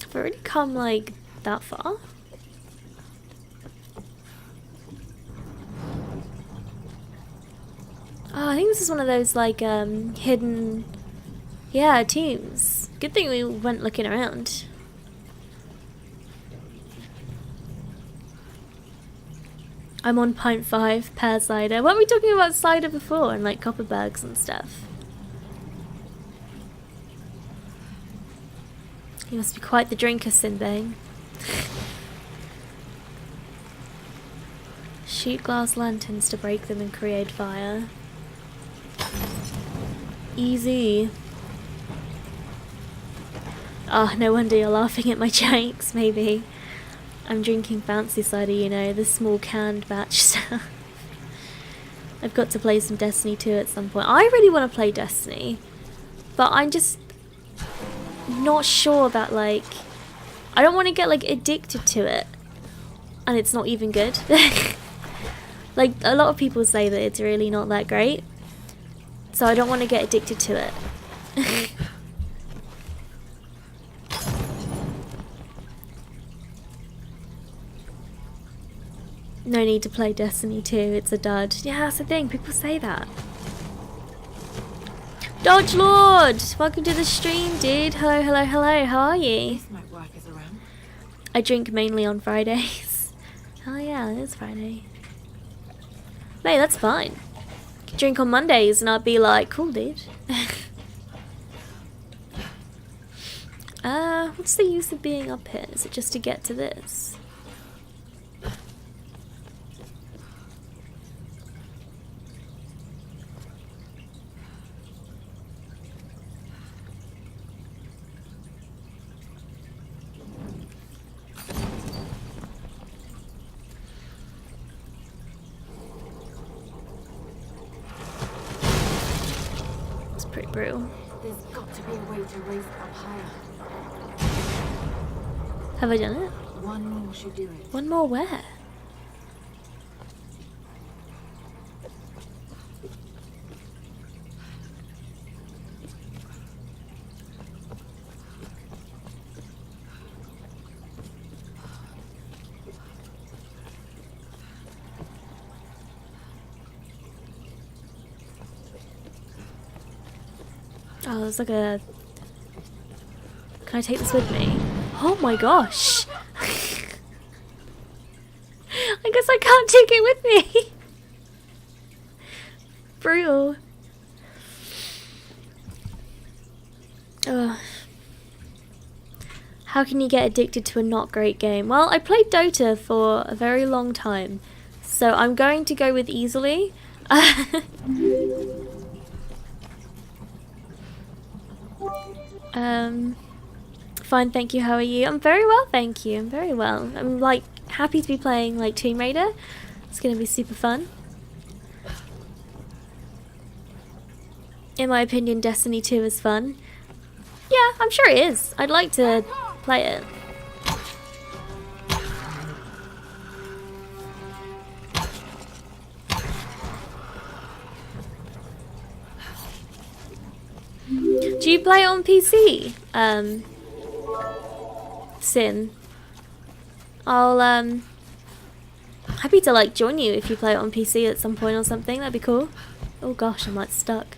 I've already come like that far. Oh, I think this is one of those like hidden, yeah, tombs. Good thing we went looking around. I'm on 0.5 pear cider. Weren't we talking about cider before and like copper bags and stuff? You must be quite the drinker, Sinbane. Shoot glass lanterns to break them and create fire. Easy. Ah, no wonder you're laughing at my jokes, maybe. I'm drinking fancy cider, you know, the small canned batch stuff. I've got to play some Destiny 2 at some point. I really want to play Destiny, but I'm just not sure about, like, I don't want to get like addicted to it and it's not even good. Like, a lot of people say that it's really not that great, so I don't want to get addicted to it. No need to play Destiny 2, it's a dud. Yeah, that's the thing, people say that. Dodge Lord! Welcome to the stream, dude. Hello, hello, hello, how are you? I drink mainly on Fridays. Oh yeah, it is Friday. Hey, that's fine. Drink on Mondays and I'd be like, cool, dude. What's the use of being up here? Is it just to get to this? pretty brutal. There's got to be a way to raise it up higher. Have I done it? One more should do it. One more where? Oh, there's like a... Can I take this with me? Oh my gosh! I guess I can't take it with me! Brutal. Ugh. How can you get addicted to a not great game? Well, I played Dota for a very long time, so I'm going to go with easily. Fine, thank you. How are you? I'm very well, thank you. I'm very well. I'm like happy to be playing like Tomb Raider. It's gonna be super fun. In my opinion, Destiny 2 is fun. Yeah, I'm sure it is. I'd like to play it. Do you play on PC? Sin. I'll happy to like join you if you play it on PC at some point or something. That'd be cool. Oh gosh, I'm like stuck.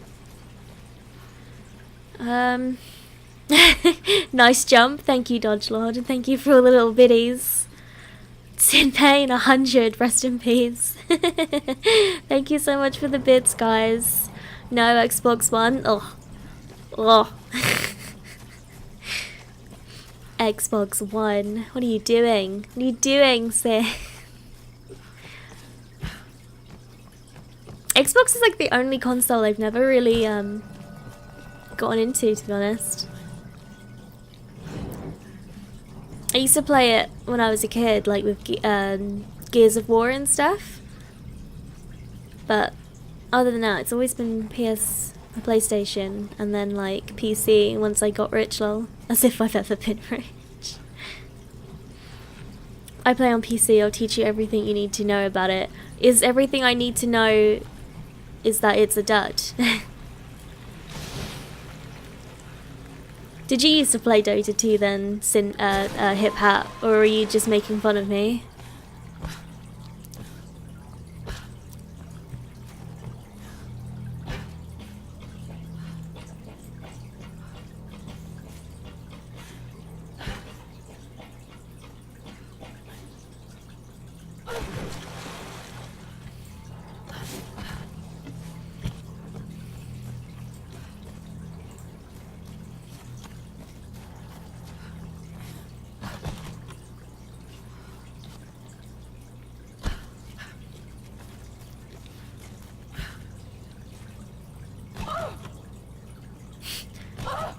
Nice jump. Thank you, Dodge Lord, and thank you for all the little biddies. Sin Pain 100. Rest in peace. Thank you so much for the bits, guys. No Xbox One. Oh. Oh. Xbox One. What are you doing? What are you doing, Sid? Xbox is like the only console I've never really gotten into, to be honest. I used to play it when I was a kid, like with Gears of War and stuff. But other than that, it's always been PlayStation, and then like PC once I got rich, lol. As if I've ever been rich. I play on PC, I'll teach you everything you need to know about it. Is everything I need to know is that it's a dud? Did you used to play Dota 2 then, Hip Hat, or are you just making fun of me?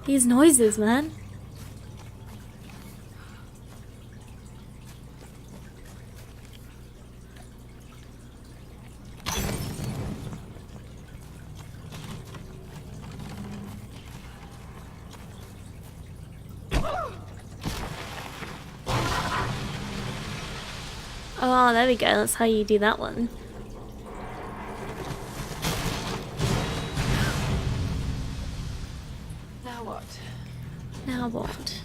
These noises, man. Oh, there we go. That's how you do that one. Now what? Now what?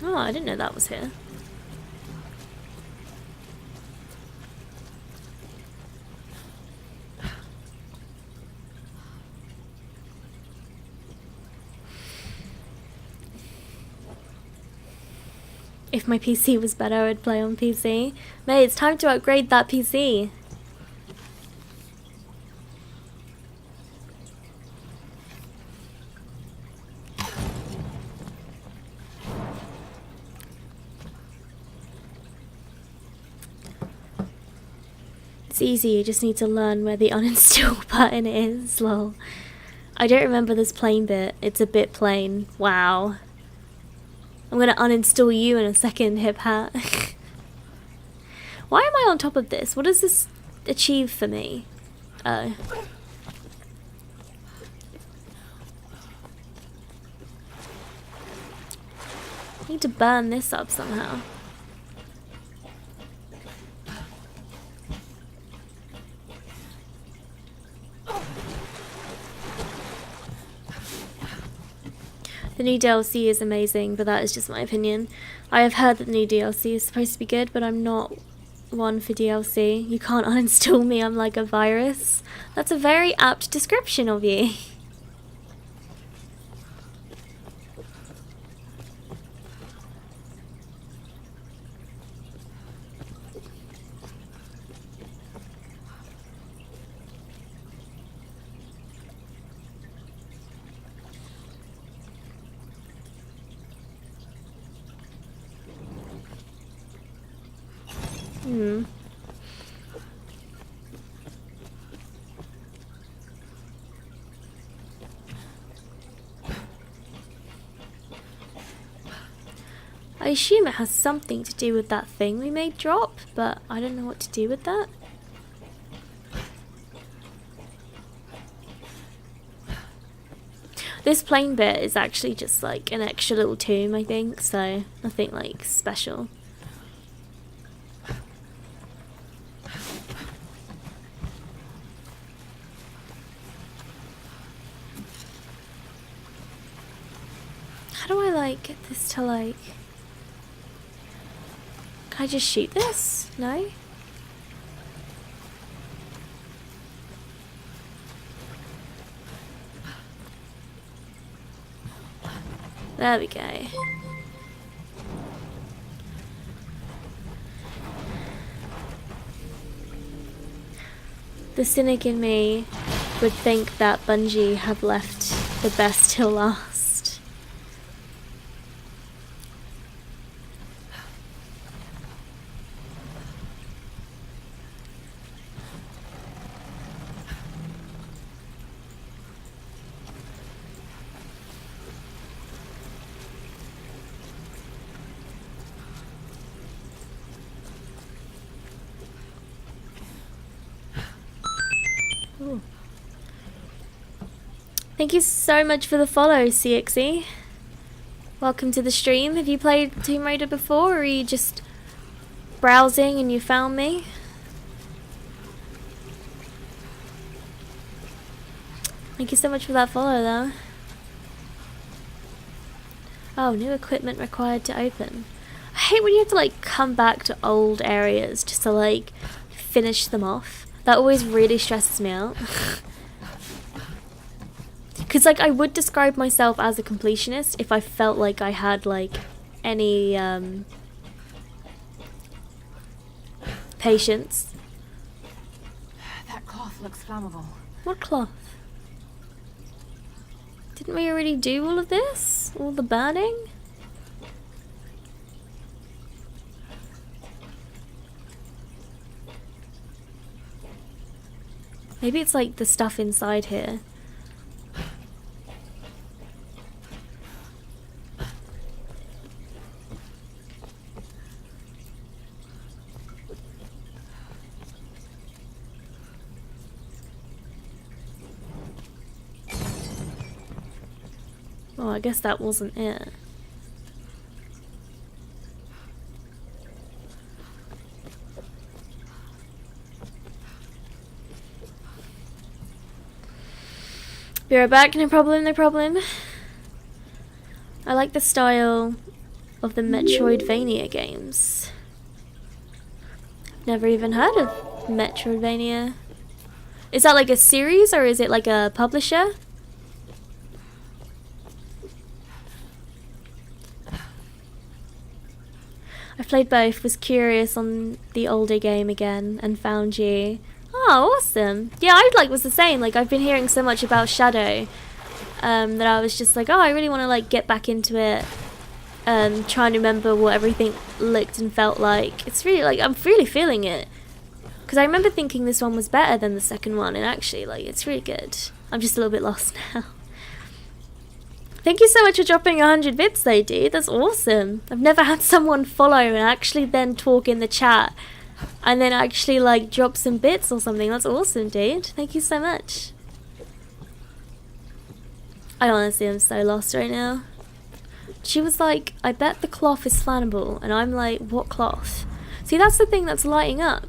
Oh, I didn't know that was here. If my PC was better, I'd play on PC. Mate, it's time to upgrade that PC. It's easy, you just need to learn where the uninstall button is, lol. I don't remember this plain bit. It's a bit plain. Wow. I'm gonna uninstall you in a second, hip hat. Why am I on top of this? What does this achieve for me? Oh. I need to burn this up somehow. The new DLC is amazing, but that is just my opinion. I have heard that the new DLC is supposed to be good, but I'm not one for DLC. You can't uninstall me, I'm like a virus. That's a very apt description of you. I assume it has something to do with that thing we made drop, but I don't know what to do with that. This plain bit is actually just like an extra little tomb, I think, so nothing like special. How do I like get this to like... Can I just shoot this? No? There we go. The cynic in me would think that Bungie have left the best till last. Ooh. Thank you so much for the follow, CXE. Welcome to the stream. Have you played Tomb Raider before, or are you just browsing and you found me? Thank you so much for that follow, though. Oh, new equipment required to open. I hate when you have to, like, come back to old areas just to, like, finish them off. That always really stresses me out. Because, like, I would describe myself as a completionist if I felt like I had, like, any, patience. That cloth looks flammable. What cloth? Didn't we already do all of this? All the burning? Maybe it's like the stuff inside here. Oh, I guess that wasn't it. Be right back, no problem, no problem. I like the style of the Metroidvania games. Never even heard of Metroidvania. Is that like a series or is it like a publisher? I played both, was curious on the older game again, and found you. Oh, awesome. Yeah, I was the same. Like, I've been hearing so much about Shadow that I was just like, oh, I really want to like get back into it. Trying to remember what everything looked and felt like. It's really like, I'm really feeling it. Because I remember thinking this one was better than the second one, and actually, like, it's really good. I'm just a little bit lost now. Thank you so much for dropping 100 bits though, dude. That's awesome. I've never had someone follow and actually then talk in the chat and then actually like drop some bits or something. That's awesome, dude. Thank you so much. I honestly am so lost right now. She was like, I bet the cloth is flammable, and I'm like, what cloth? See, that's the thing that's lighting up,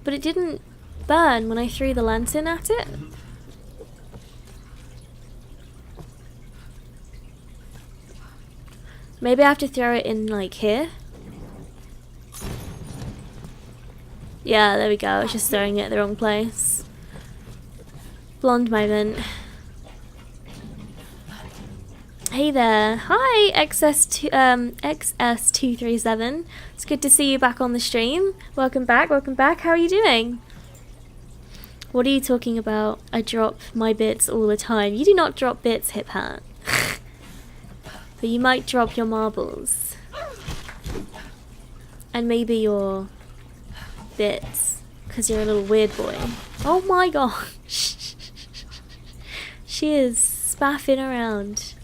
but it didn't burn when I threw the lantern at it. Maybe I have to throw it in like here. Yeah, there we go. I was just throwing it at the wrong place. Blonde moment. Hey there. Hi, XS237. It's good to see you back on the stream. Welcome back, welcome back. How are you doing? What are you talking about? I drop my bits all the time. You do not drop bits, Hip Hat. But you might drop your marbles. And maybe your bits. Because you're a little weird boy. Oh my gosh. She is spaffing around.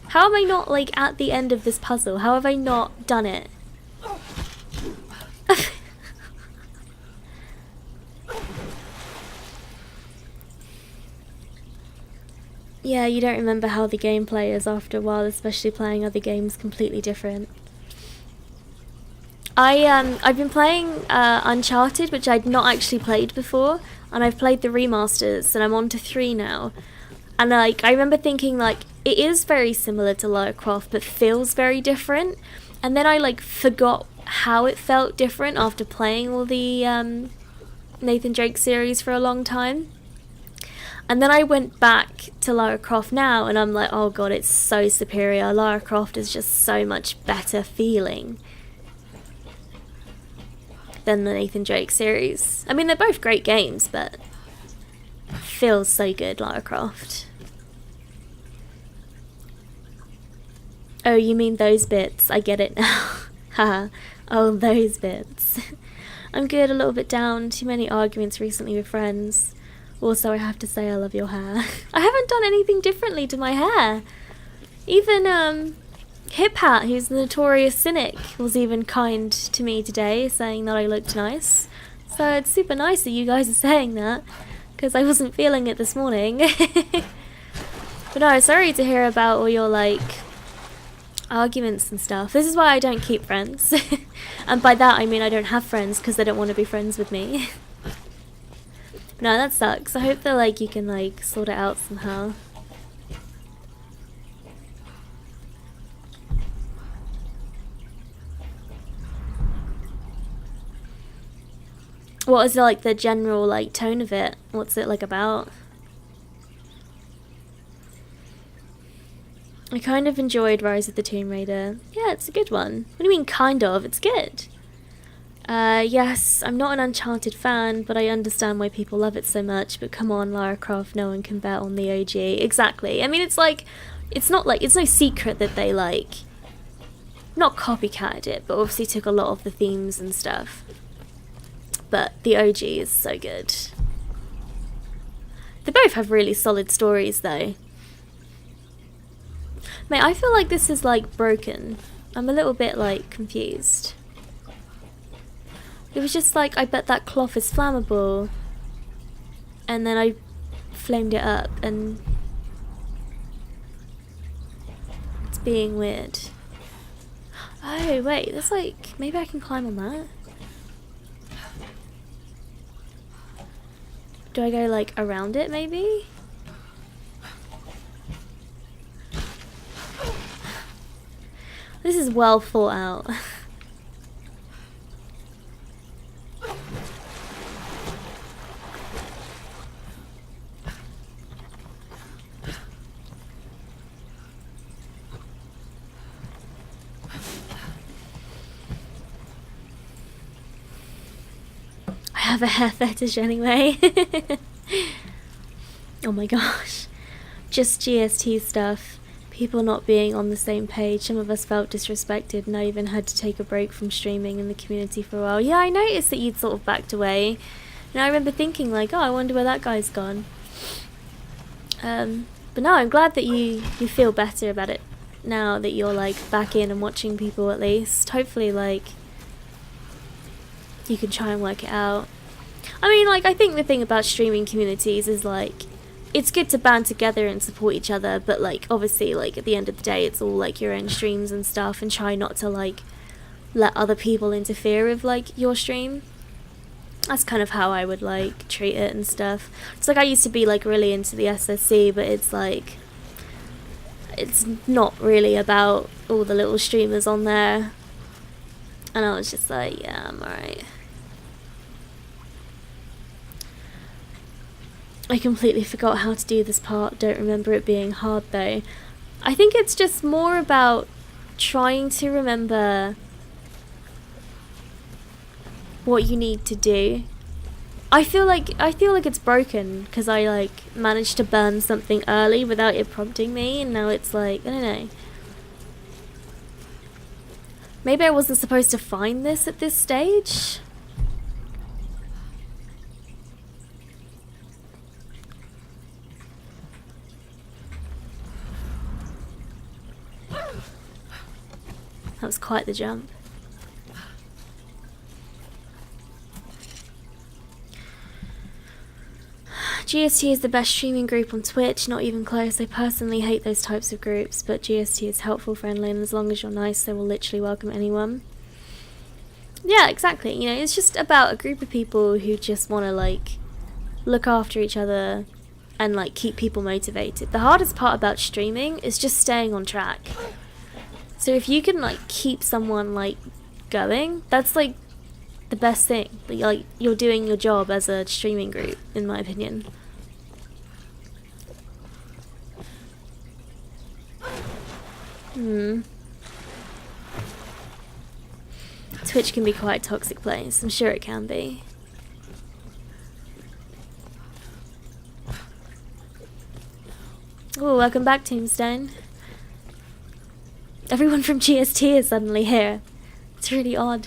How am I not, like, at the end of this puzzle? How have I not done it? Yeah, you don't remember how the gameplay is after a while, especially playing other games completely different. I've been playing Uncharted, which I'd not actually played before, and I've played the remasters, and I'm on to 3 now. And like, I remember thinking like, it is very similar to Lara Croft, but feels very different. And then I like forgot how it felt different after playing all the Nathan Drake series for a long time. And then I went back to Lara Croft now, and I'm like, oh god, it's so superior. Lara Croft is just so much better feeling than the Nathan Drake series. I mean, they're both great games, but it feels so good, Lara Croft. Oh, you mean those bits. I get it now. Haha. Oh, those bits. I'm good, a little bit down. Too many arguments recently with friends. Also, I have to say I love your hair. I haven't done anything differently to my hair. Even, Hip Hat, who's the notorious cynic, was even kind to me today, saying that I looked nice. So it's super nice that you guys are saying that, because I wasn't feeling it this morning. But no, sorry to hear about all your, like, arguments and stuff. This is why I don't keep friends. And by that I mean I don't have friends because they don't want to be friends with me. No, that sucks. I hope that like you can like sort it out somehow. What is like the general like tone of it? What's it like about? I kind of enjoyed Rise of the Tomb Raider. Yeah, it's a good one. What do you mean kind of? It's good. Yes, I'm not an Uncharted fan, but I understand why people love it so much. But come on, Lara Croft, no one can bet on the OG. Exactly. I mean, it's like, it's not like, it's no secret that they like, not copycatted it, but obviously took a lot of the themes and stuff. But the OG is so good. They both have really solid stories though. Mate, I feel like this is like broken. I'm a little bit like confused. It was just like, I bet that cloth is flammable. And then I flamed it up and it's being weird. Oh wait, there's like, maybe I can climb on that. Do I go like around it maybe? This is well thought out. I have a hair fetish anyway. Oh my gosh. Just GST stuff. People not being on the same page. Some of us felt disrespected, and I even had to take a break from streaming in the community for a while. Yeah, I noticed that you'd sort of backed away. And I remember thinking like, oh, I wonder where that guy's gone. But no, I'm glad that you feel better about it now that you're like back in and watching people at least. Hopefully like you can try and work it out. I mean, like, I think the thing about streaming communities is like it's good to band together and support each other, but like obviously like at the end of the day it's all like your own streams and stuff, and try not to like let other people interfere with like your stream. That's kind of how I would like treat it and stuff. It's like I used to be like really into the SSC, but it's like it's not really about all the little streamers on there, and I was just like, yeah, I'm alright. I completely forgot how to do this part. Don't remember it being hard though. I think it's just more about trying to remember what you need to do. I feel like it's broken because I like managed to burn something early without it prompting me, and now it's like, I don't know. Maybe I wasn't supposed to find this at this stage. That was quite the jump. GST is the best streaming group on Twitch, not even close. I personally hate those types of groups, but GST is helpful, friendly, and as long as you're nice, they will literally welcome anyone. Yeah, exactly. You know, it's just about a group of people who just want to, like, look after each other and, like, keep people motivated. The hardest part about streaming is just staying on track. So if you can, like, keep someone, like, going, that's, like, the best thing. Like, you're doing your job as a streaming group, in my opinion. Twitch can be quite a toxic place. I'm sure it can be. Oh, welcome back, Tombstone. Everyone from GST is suddenly here. It's really odd.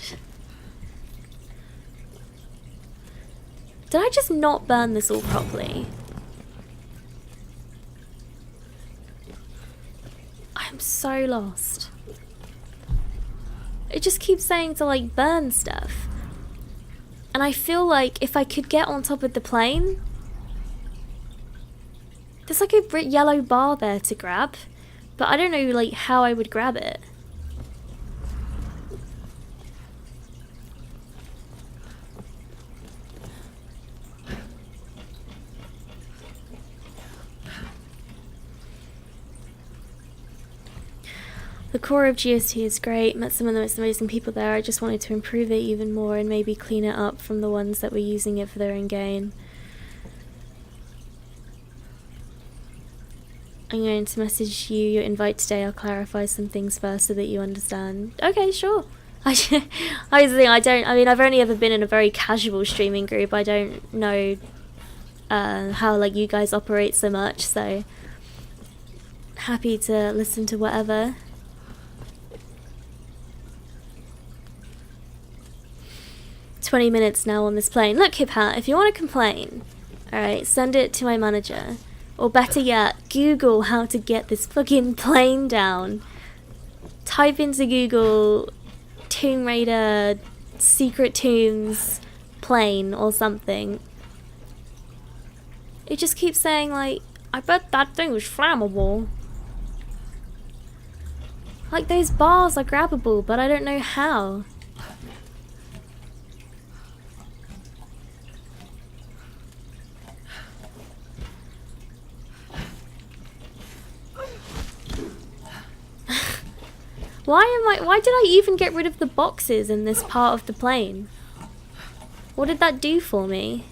Did I just not burn this all properly? I'm so lost. It just keeps saying to like burn stuff. And I feel like if I could get on top of the plane, there's like a yellow bar there to grab, but I don't know like how I would grab it. The core of GST is great, met some of the most amazing people there. I just wanted to improve it even more and maybe clean it up from the ones that were using it for their own gain. I'm going to message you your invite today. I'll clarify some things first so that you understand. Okay, sure. I've only ever been in a very casual streaming group. I don't know how like you guys operate so much, so happy to listen to whatever. "20 minutes now on this plane." Look, Hip Hat, if you want to complain, alright, send it to my manager. Or better yet, Google how to get this fucking plane down. Type into Google Tomb Raider Secret Tombs plane or something. It just keeps saying like, I bet that thing was flammable. Like those bars are grabbable, but I don't know how. Why did I even get rid of the boxes in this part of the plane? What did that do for me?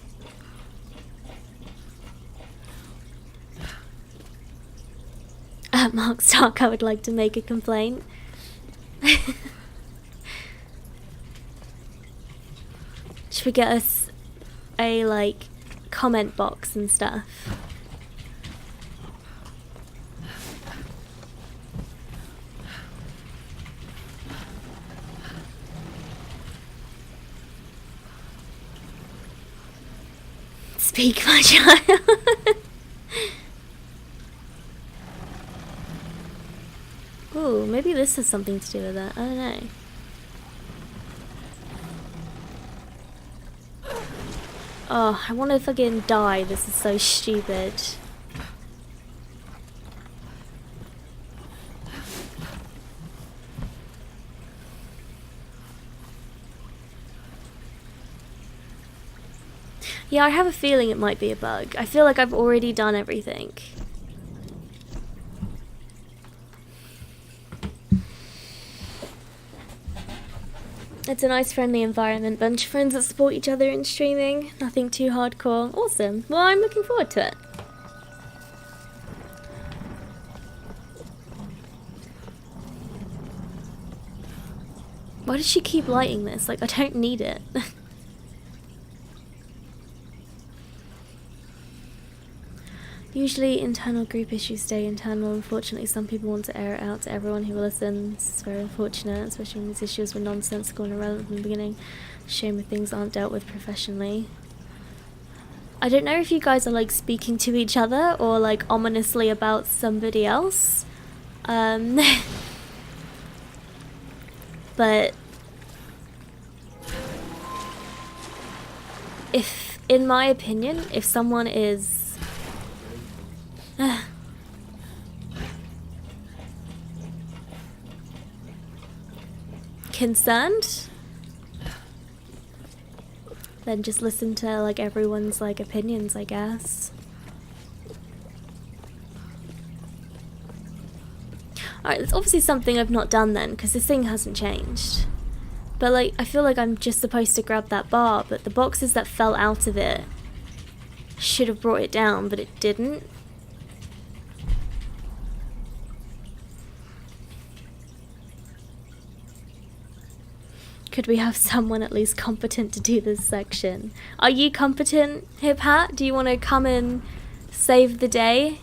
Mark Stark, I would like to make a complaint. Should we get us a, like, comment box and stuff? Speak, my child. Ooh, maybe this has something to do with that. I don't know. Oh, I want to fucking die. This is so stupid. Yeah, I have a feeling it might be a bug. I feel like I've already done everything. It's a nice friendly environment, bunch of friends that support each other in streaming. Nothing too hardcore. Awesome. Well, I'm looking forward to it. Why does she keep lighting this? Like, I don't need it. Usually internal group issues stay internal. Unfortunately, some people want to air it out to everyone who will listen. This is very unfortunate, especially when these issues were nonsensical and irrelevant from the beginning. Shame if things aren't dealt with professionally. I don't know if you guys are like speaking to each other or like ominously about somebody else. But if, in my opinion, if someone is concerned, then just listen to like everyone's like opinions, I guess. Alright, it's obviously something I've not done then, because this thing hasn't changed. But like, I feel like I'm just supposed to grab that bar, but the boxes that fell out of it should have brought it down, but it didn't. Could we have someone at least competent to do this section? Are you competent, Hip Hat? Do you want to come and save the day?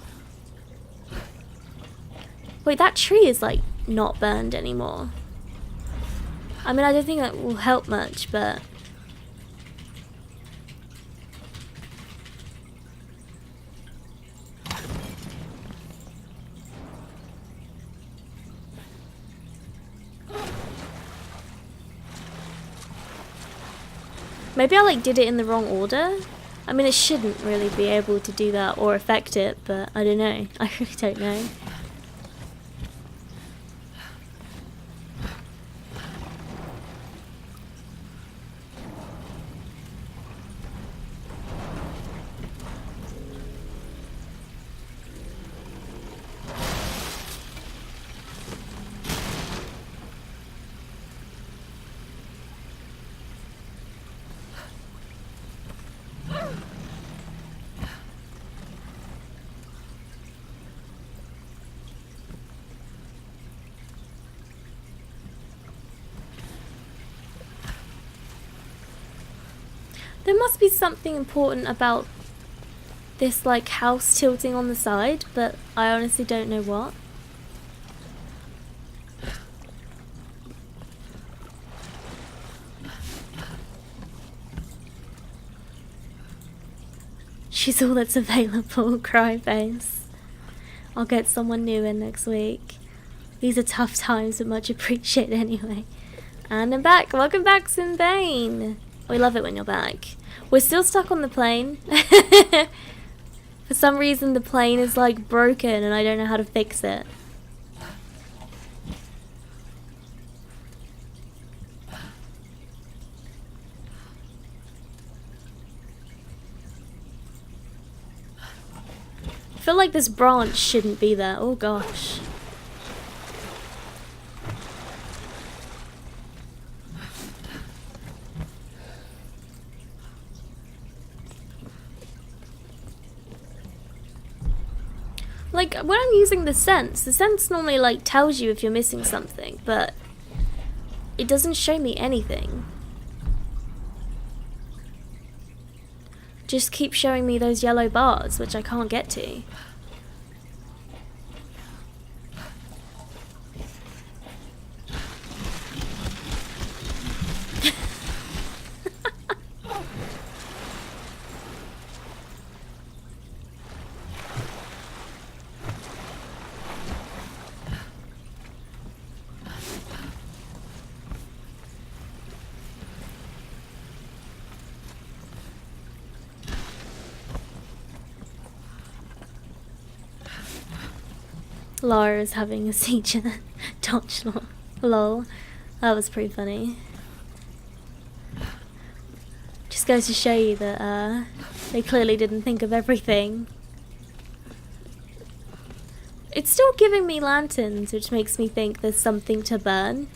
Wait, that tree is like not burned anymore. I mean, I don't think that will help much, but maybe I like did it in the wrong order. I mean, it shouldn't really be able to do that or affect it, but I don't know. I really don't know. There must be something important about this like house tilting on the side, but I honestly don't know what. She's all that's available, cry face. I'll get someone new in next week. These are tough times, but much appreciated anyway. And I'm back. Welcome back, Sinbane. We love it when you're back. We're still stuck on the plane. For some reason the plane is like broken and I don't know how to fix it. I feel like this branch shouldn't be there. Oh gosh. Like, when I'm using the sense normally, like, tells you if you're missing something, but it doesn't show me anything. Just keep showing me those yellow bars, which I can't get to. Lara is having a seizure. Dodge lol. That was pretty funny. Just goes to show you that they clearly didn't think of everything. It's still giving me lanterns, which makes me think there's something to burn.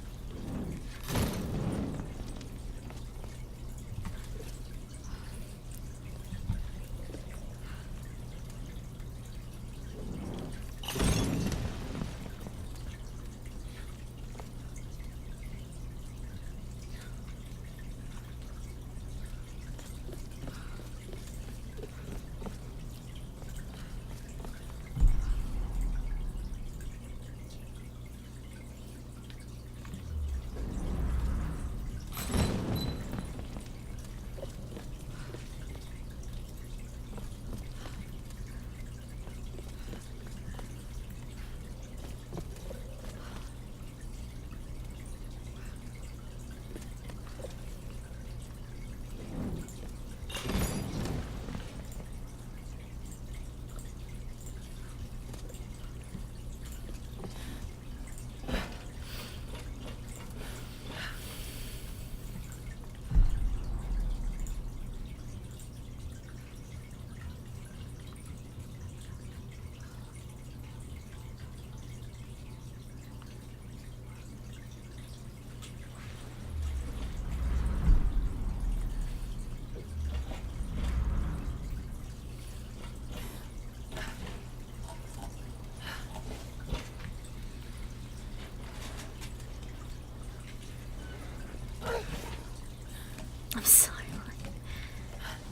I'm sorry.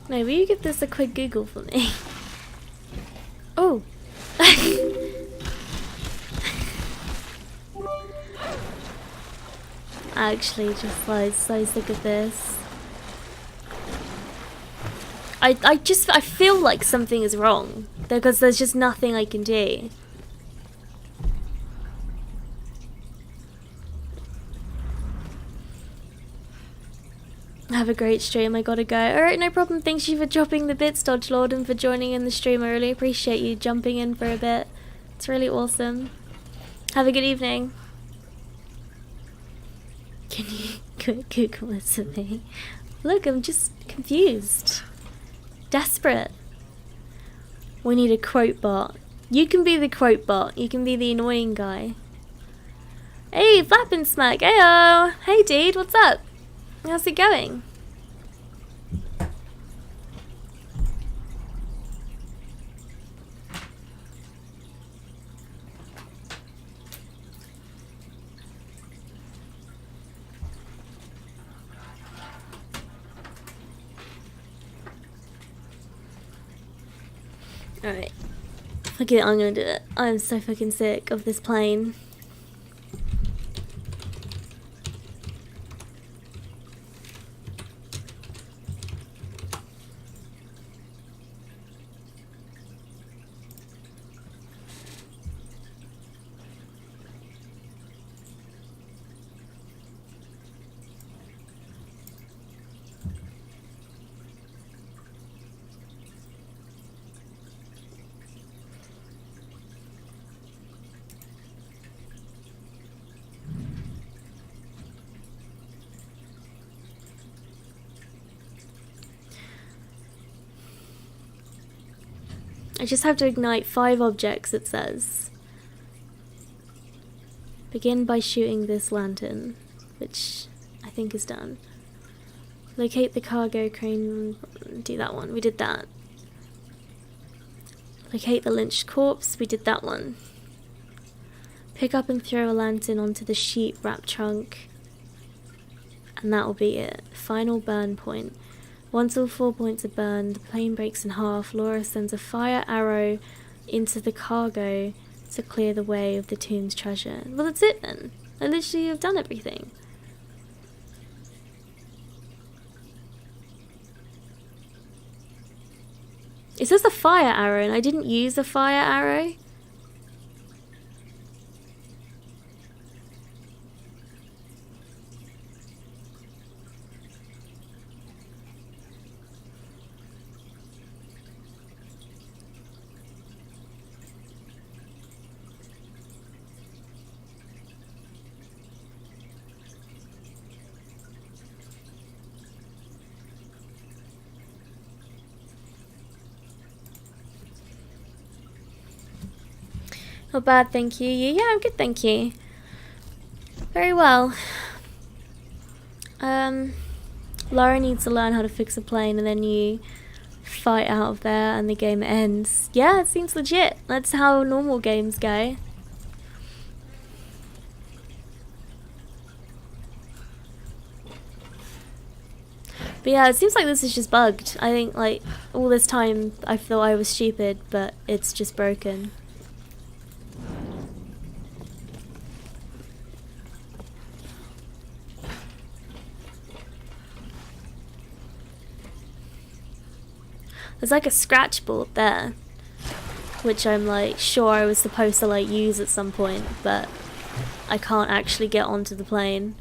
Maybe you give this a quick Google for me. Oh. Actually, just like so sick of this. I feel like something is wrong because there's just nothing I can do. Have a great stream, I gotta go. Alright, no problem. Thanks you for dropping the bits, Dodge Lord, and for joining in the stream. I really appreciate you jumping in for a bit. It's really awesome. Have a good evening. Can you Google this for me? Look, I'm just confused. Desperate. We need a quote bot. You can be the quote bot. You can be the annoying guy. Hey, Flappin' Smack. Heyo. Hey, dude. What's up? How's it going? Alright. Fuck it, I'm gonna do it. I'm so fucking sick of this plane. I just have to ignite 5 objects, it says. Begin by shooting this lantern, which I think is done. Locate the cargo crane, do that one, we did that. Locate the lynched corpse, we did that one. Pick up and throw a lantern onto the sheet wrap trunk, and that will be it. Final burn point. Once all 4 points are burned, the plane breaks in half. Lara sends a fire arrow into the cargo to clear the way of the tomb's treasure. Well, that's it then. I literally have done everything. It says a fire arrow, and I didn't use a fire arrow. Not bad, thank you. Yeah, I'm good, thank you. Very well. Lara needs to learn how to fix a plane and then you fight out of there and the game ends. Yeah, it seems legit. That's how normal games go. But yeah, it seems like this is just bugged. I think like all this time I thought I was stupid, but it's just broken. There's like a scratch board there, which I'm like sure I was supposed to like use at some point, but I can't actually get onto the plane.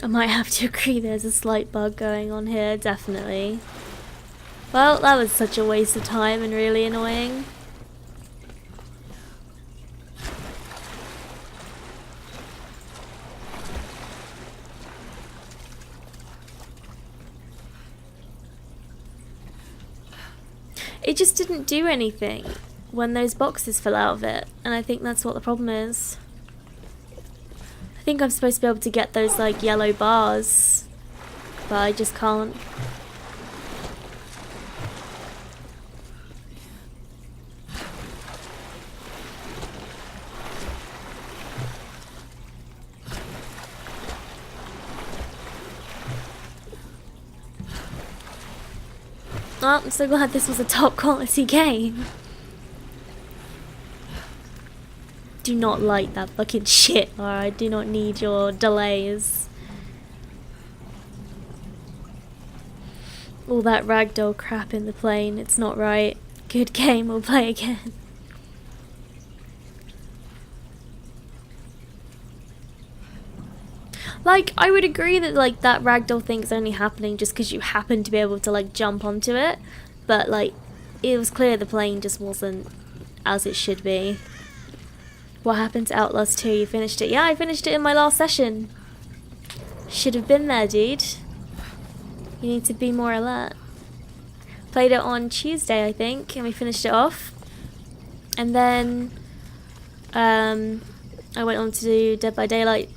I might have to agree there's a slight bug going on here, definitely. Well, that was such a waste of time and really annoying. It just didn't do anything when those boxes fell out of it, and I think that's what the problem is. I think I'm supposed to be able to get those like yellow bars, but I just can't. Oh, I'm so glad this was a top quality game. Do not like that fucking shit, Lara. I do not need your delays. All that ragdoll crap in the plane, it's not right. Good game, we'll play again. Like, I would agree that like that ragdoll thing's only happening just because you happen to be able to like jump onto it, but like it was clear the plane just wasn't as it should be. What happened to Outlast 2? You finished it? Yeah, I finished it in my last session. Should have been there, dude. You need to be more alert. Played it on Tuesday, I think, and we finished it off. And then I went on to do Dead by Daylight.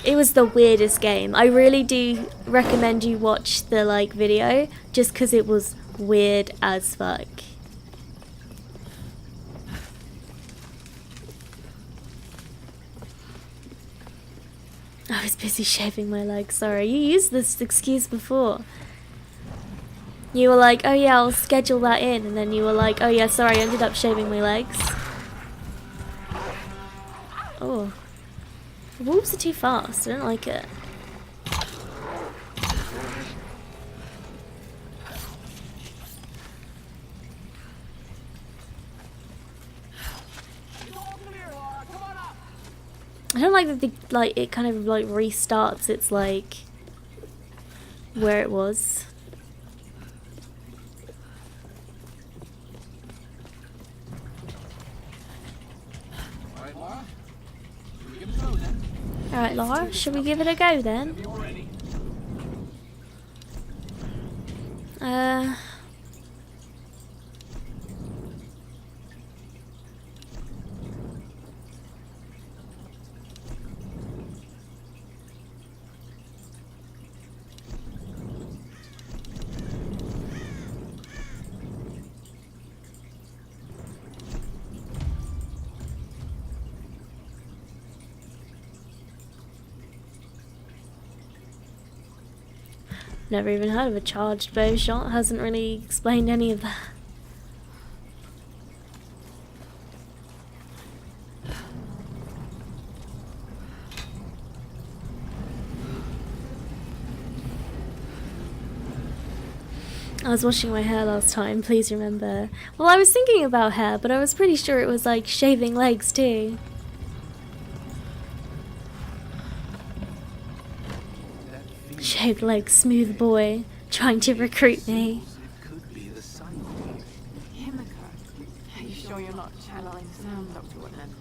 It was the weirdest game. I really do recommend you watch the like video, just because it was weird as fuck. I was busy shaving my legs, sorry. You used this excuse before. You were like, oh yeah, I'll schedule that in, and then you were like, oh yeah, sorry, I ended up shaving my legs. Oh. The wolves are too fast, I don't like it. I don't like that it kind of like restarts its like where it was. Alright, Lara, should we give it a go then? never even heard of a charged bow shot. Hasn't really explained any of that. I was washing my hair last time, please remember. Well, I was thinking about hair, but I was pretty sure it was like shaving legs too. Shaved legs, smooth boy, trying to recruit me. Himiko, are you sure you're not channeling sound, Dr. Whitman?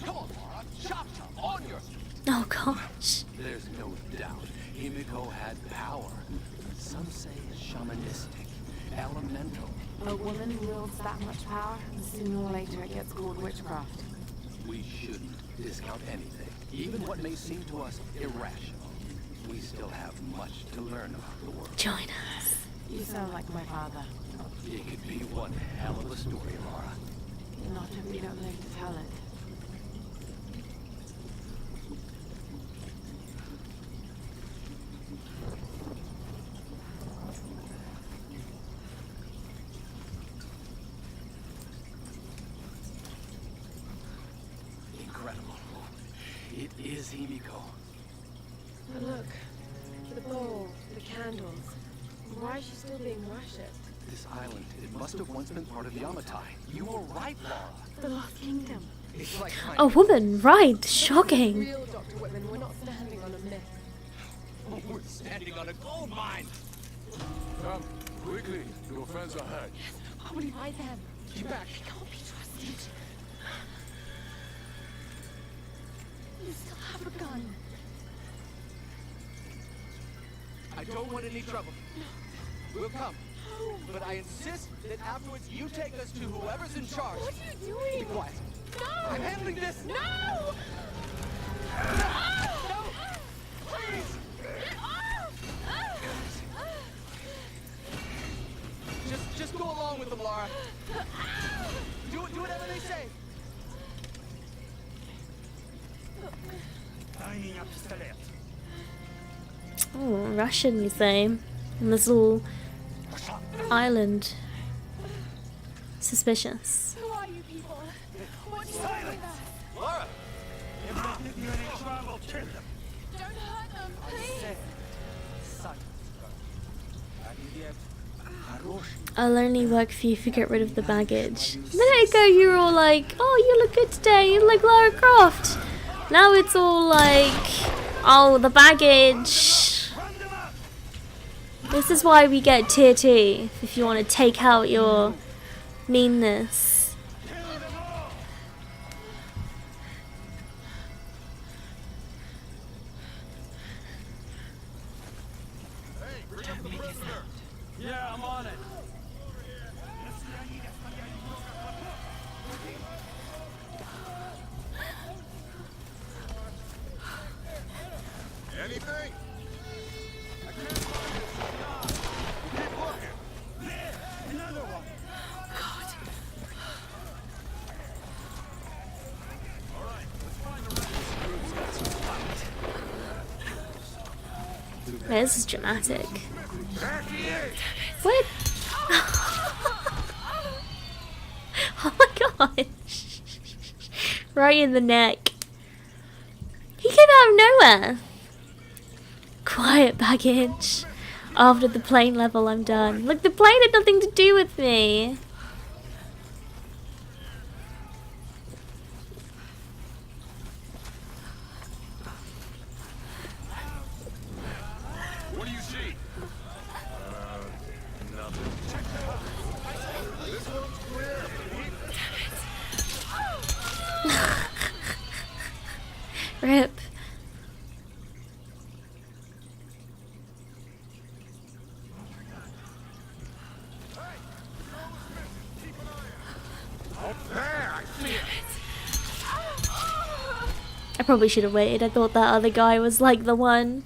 Come on, Lara. Chop, chop, on your... Oh gosh. There's no doubt. Himiko had power. Some say shamanistic, elemental. A woman wields that much power, and sooner or later it gets called witchcraft. We shouldn't discount anything, even what may seem to us irrational. We still have much to learn about the world. Join us. You sound like my father. It could be one hell of a story, Lara. Not if we don't live to tell it. Incredible. It is Himiko. But look, the bowl, the candles. Why is she still being worshipped? This island, it must have once been part of Yamatai. You were right, Lara. The Lost Kingdom. It's like A woman, right? Shocking. Real Dr. Whitman, we're not standing on a myth. We're standing on a gold mine. Come, quickly. Your friends are hurt. Probably by them. Keep back. She can't be trusted. You still have a gun. I don't want any trouble. We'll come. But I insist that afterwards you take us to whoever's in charge. What are you doing? Be quiet. No! I'm handling this. No! No! Please! Just go along with them, Lara. Do whatever they say. Oh, Russian, you say? On this little island. Suspicious. Who are you people? What are you doing with us? Lara! If they give you any trouble, kill them. Don't hurt them, please! I'll only work for you if you get rid of the baggage. A minute ago you were all like, oh, you look good today, you look like Lara Croft. Now it's all like, oh, the baggage. This is why we get tier 2, if you want to take out your meanness. Yeah, I'm on it. Anything? I can't find it. Keep looking. Another one. All right, let's find the rest. Yeah, this is dramatic. What? Oh my gosh. Right in the neck. He came out of nowhere. Quiet baggage. After the plane level, I'm done. Look, the plane had nothing to do with me. What do you see? Nothing. This one's clear. Rip. Up there, I see it. I probably should have waited. I thought that other guy was like the one.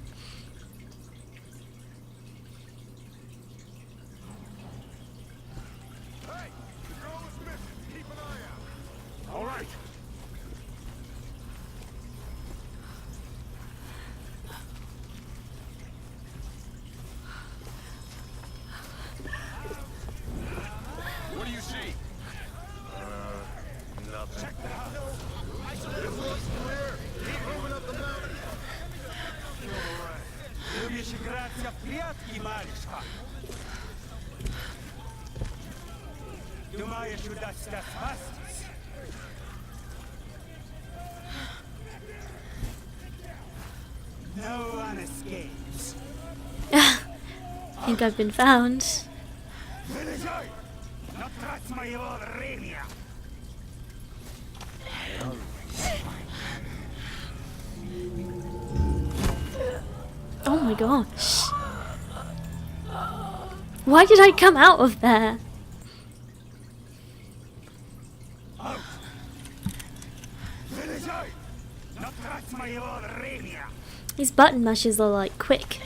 Hey, the girl is missing. Keep an eye out. All right. No one escapes. I think I've been found. Oh my gosh. Why did I come out of there? These button mashes are like quick.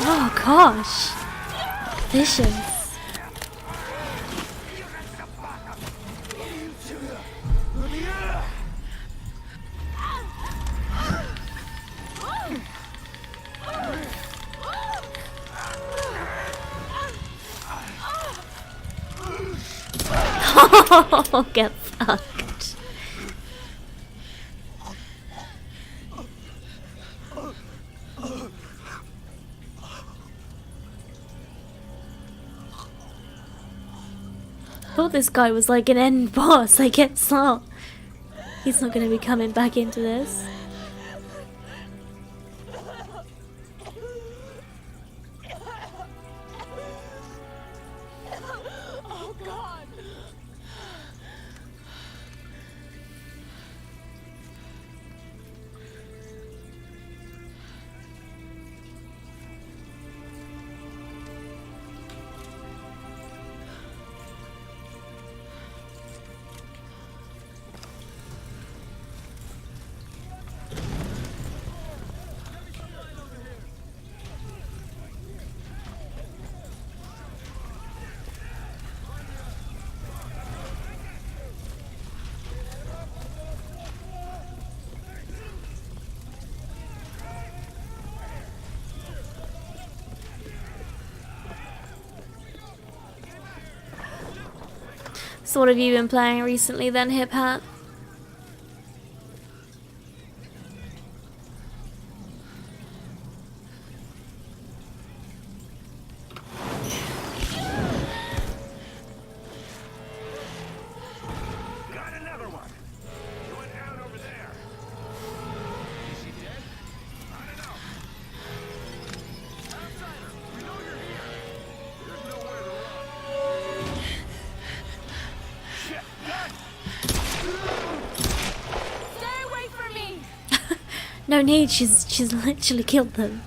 Oh gosh. Vicious. Oh, get fucked. I thought this guy was like an end boss. I guess not. He's not going to be coming back into this. Oh God! So what have you been playing recently then, Hip Hat? Got another one. He went down over there. Is he dead? I don't know. Outsiders, we know you're here. There's nowhere to run. Shit, gun! Stay away from me! No need, she's literally killed them.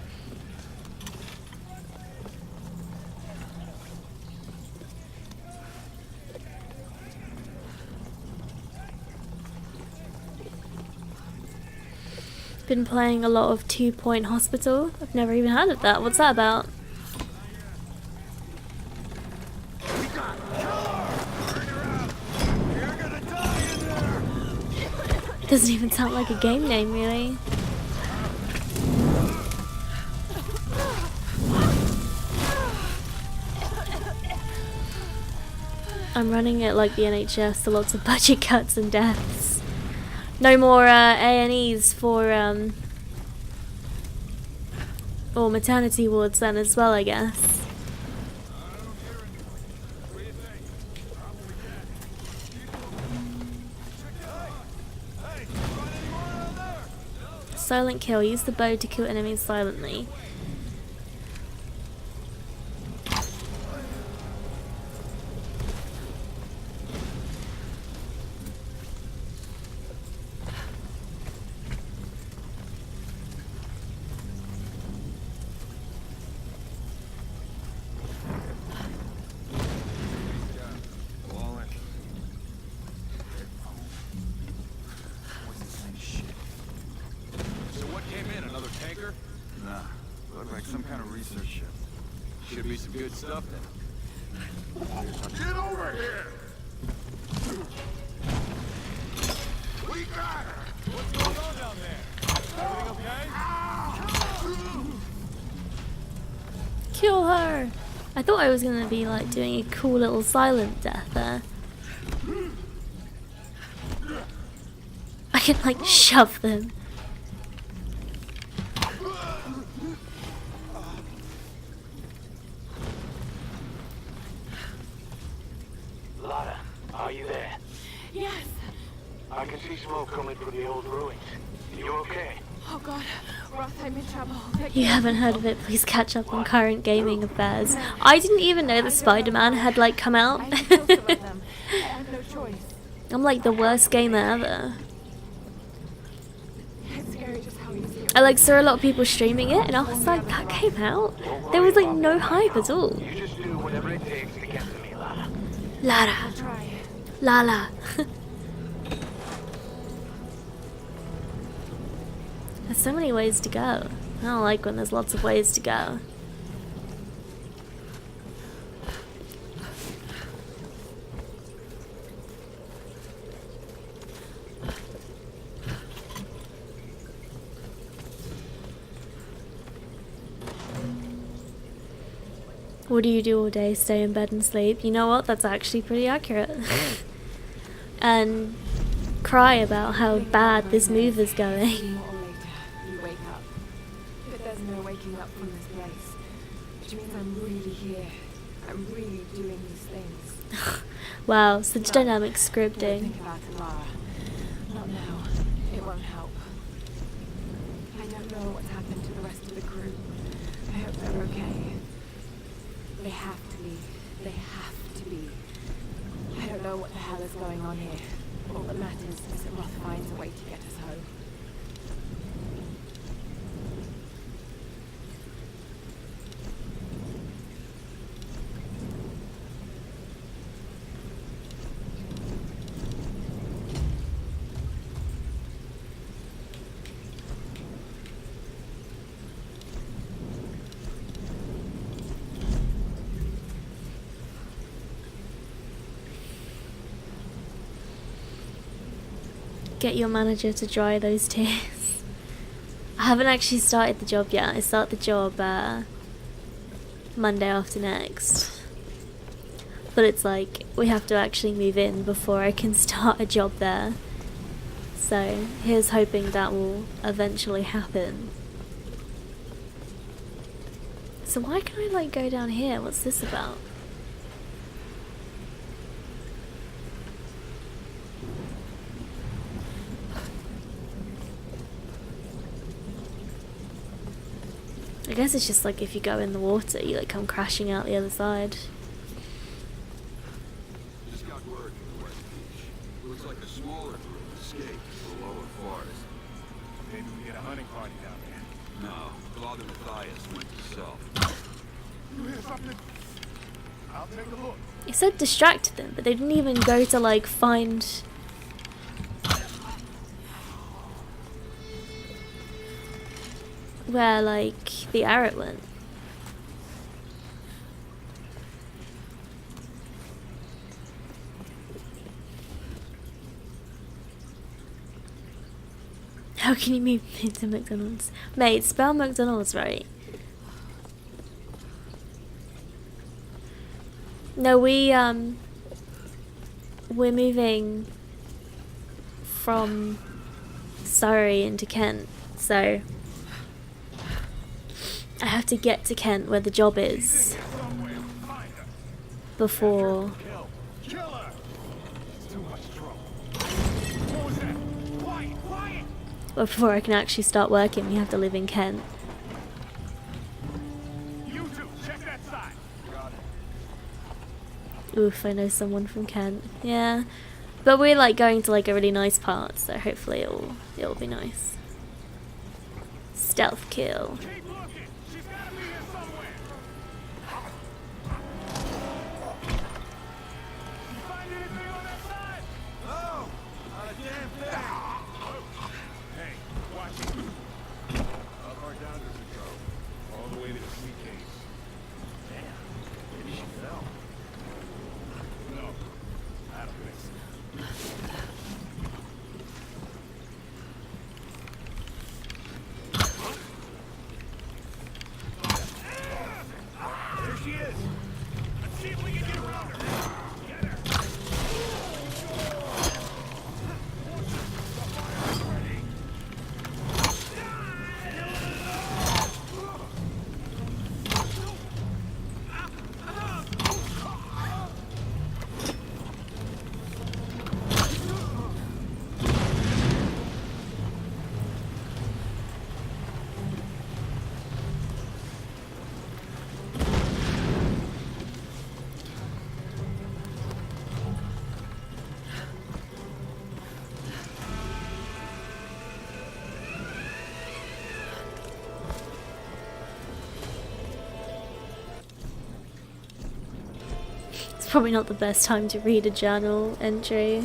Been playing a lot of 2-Point Hospital. I've never even heard of that. What's that about? Doesn't even sound like a game name, really. I'm running it like the NHS, so lots of budget cuts and deaths. No more A&Es for or maternity wards then as well, I guess. Silent kill. Use the bow to kill enemies silently. Should be some good stuff then. Get over here! We got her! What's going on down there? Everything okay? Kill her! I thought I was gonna be like doing a cool little silent death there. I can like shove them. Lara, are you there? Yes. I can see smoke coming from the old ruins. You okay? Oh god, Roth, I'm in trouble. If you haven't heard of it, please catch up on current gaming affairs. I didn't even know that Spider-Man had like come out. I killed some of them. I have no choice. I'm like the worst gamer ever. It's scary just how easy it I like saw a lot of people streaming it, and I was like, that came out. There was like no hype at all. You just do whatever it takes to get to me, Lara. Lara, I'll try. Lala. There's so many ways to go. I don't like when there's lots of ways to go. What do you do all day? Stay in bed and sleep? You know what? That's actually pretty accurate. And cry about how bad this move is going. Sooner or later, you wake up. But there's no waking up from this place. Which means I'm really here. I'm really doing these things. Wow, such No, dynamic Don't scripting. think about it, Lara. Not now. It won't help. I don't know what's happened to the rest of the crew. I hope they're okay. They have to be. They have to be. I don't know what the hell is going on here. All that matters is that Roth finds a way to get us home. Get your manager to dry those tears. I haven't actually started the job yet. I start the job Monday after next. But it's like, we have to actually move in before I can start a job there. So, here's hoping that will eventually happen. So why can I like go down here? What's this about? I guess it's just like if you go in the water, you like come crashing out the other side. Just got word from the West Beach. Looks like a smaller group escaped to the lower forest. Maybe we get a hunting party down there. No, Claude and Matthias went to sell. You hear something? I'll take a look. It said distracted them, but they didn't even go to like find... where like the arrow went. How can you move into McDonald's? Mate, spell McDonald's right. No, we're moving from Surrey into Kent, so I have to get to Kent where the job is before I can actually start working. We have to live in Kent. You two, check that side. Got it. Oof, I know someone from Kent. Yeah, but we're like going to like a really nice part, so hopefully it'll be nice. Stealth kill. Keep looking. She's gotta be here somewhere. You find anything on that side? No, not a damn thing. Hey, watch it. How far down does it go? All the way to the suitcase. Damn, maybe she fell. No, I don't think so. There she is. probably not the best time to read a journal entry.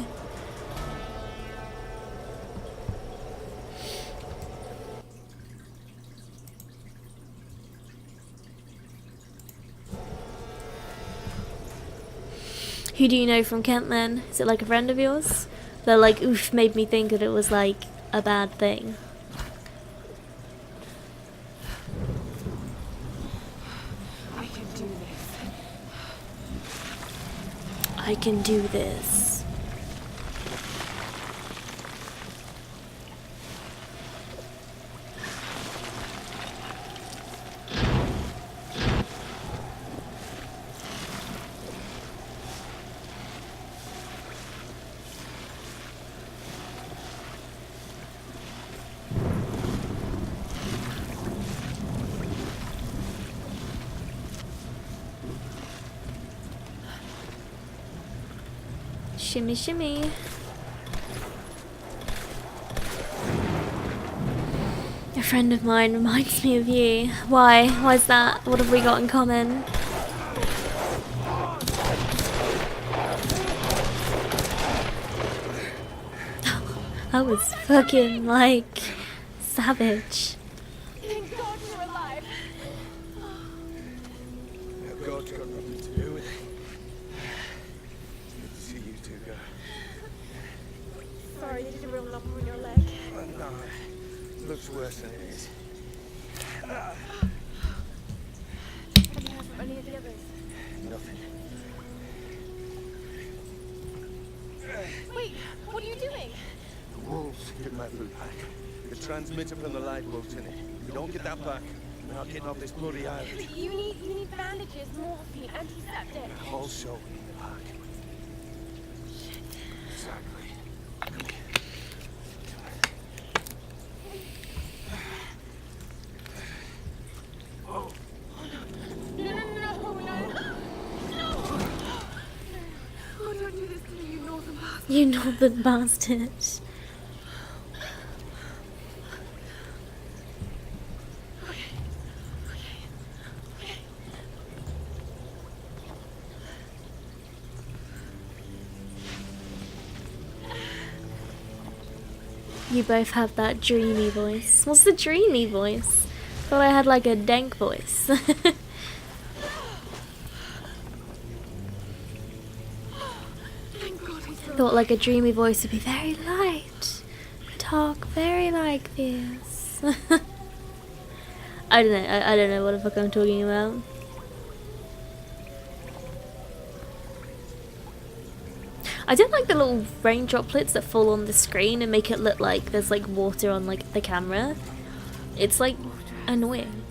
Who do you know from Kent then? Is it like a friend of yours? That like, oof, made me think that it was like a bad thing. I can do this. I can do this. Shimmy, shimmy. A friend of mine reminds me of you. Why? Why's that? What have we got in common? I was fucking like savage. Thank God you're alive. God's got nothing to do with it. Good to see you two go. Sorry, you did a real number on your leg. No, it looks worse than it is. Have you heard from any of the others? Nothing. Wait, what are you doing? The wolves hit my food pack. The transmitter from the lifeboat's in it. If we don't get that back, we're not getting off this bloody island. You need bandages, morphine, antiseptic. Also in the pack. Exactly. Come here. Oh. No. Oh, don't do this to me, you northern bastard. You northern bastard. You both have that dreamy voice. What's the dreamy voice? Thought I had like a dank voice. Thought like a dreamy voice would be very light. Talk very like this. I don't know. I don't know what the fuck I'm talking about. I don't like the little rain droplets that fall on the screen and make it look like there's like water on like the camera. It's like annoying.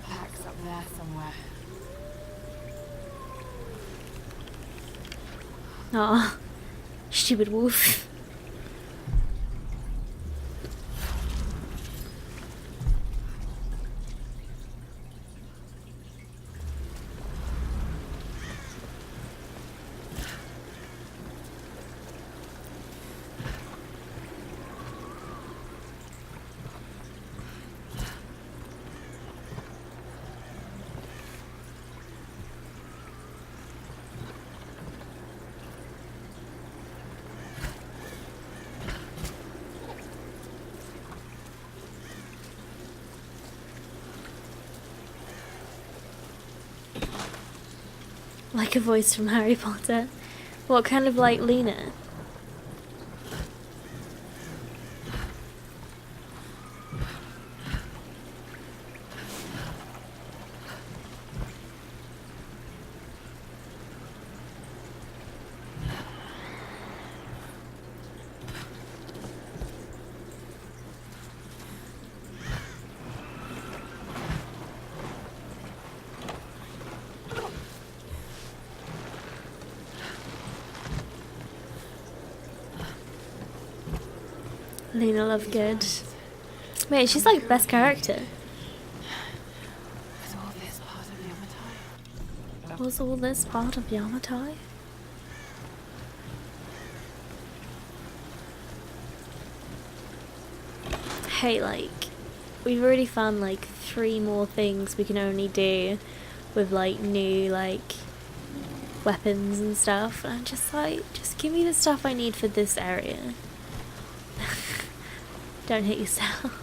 Pack's up there somewhere. Aw, stupid wolf. Like a voice from Harry Potter. What kind of like Lena? Lena Lovegood. Wait, she's like best character. Was all this part of Yamatai? Was all this part of Yamatai? hey, like, we've already found like 3 more things we can only do with like new like weapons and stuff. And I'm just like, just give me the stuff I need for this area. Don't hit yourself.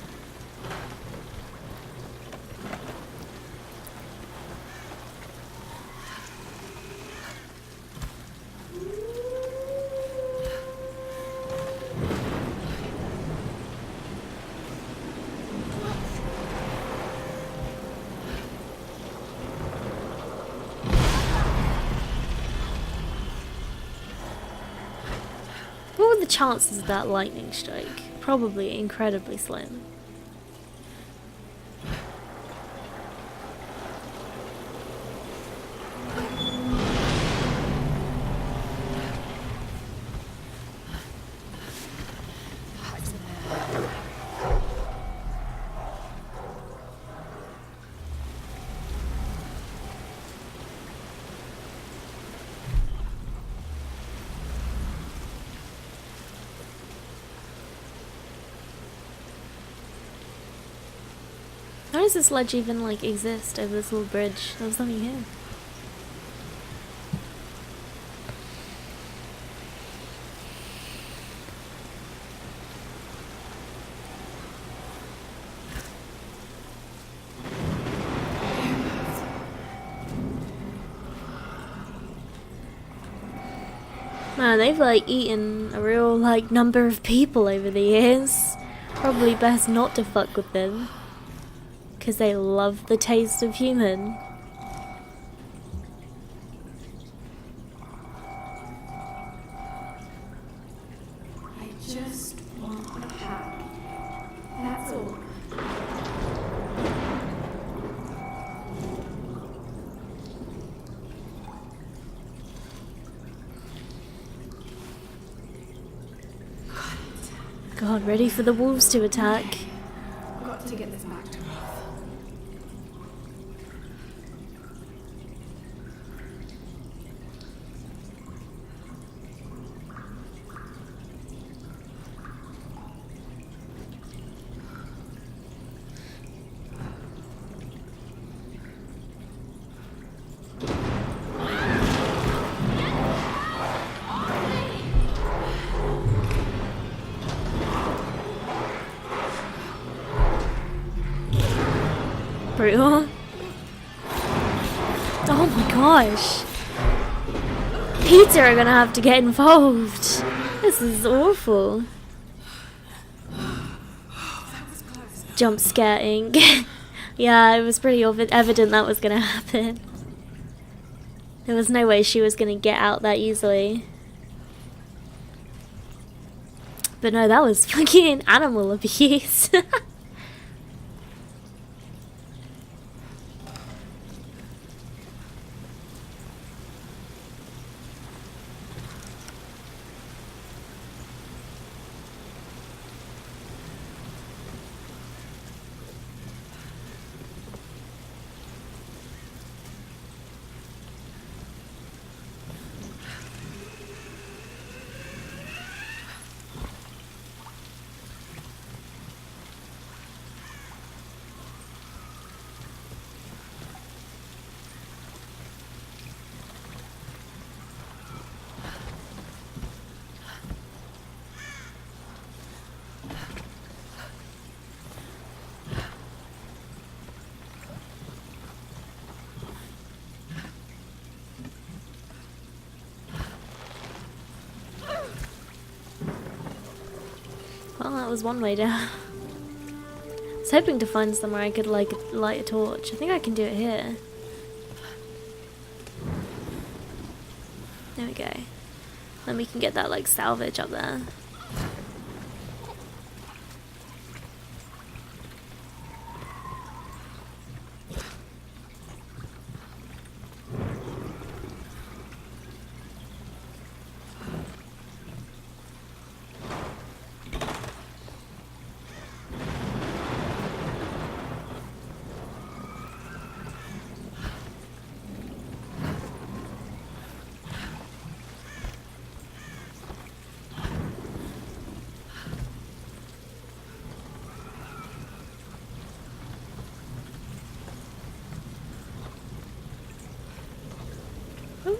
What were the chances of that lightning strike? Probably incredibly slim. How does this ledge even like exist over this little bridge? There was nothing here. Man, they've like eaten a real like number of people over the years. Probably best not to fuck with them. 'Cause they love the taste of human. I just want a pack. That's all. God, ready for the wolves to attack. I've got to get this back to Croft. Brutal. Oh my gosh. Peter are gonna have to get involved. This is awful. Jump scaring. Yeah, it was pretty evident that was gonna happen. There was no way she was gonna get out that easily. But no, that was fucking animal abuse. Well, that was one way down. I was hoping to find somewhere I could like light a torch. I think I can do it here. There we go. Then we can get that like salvage up there.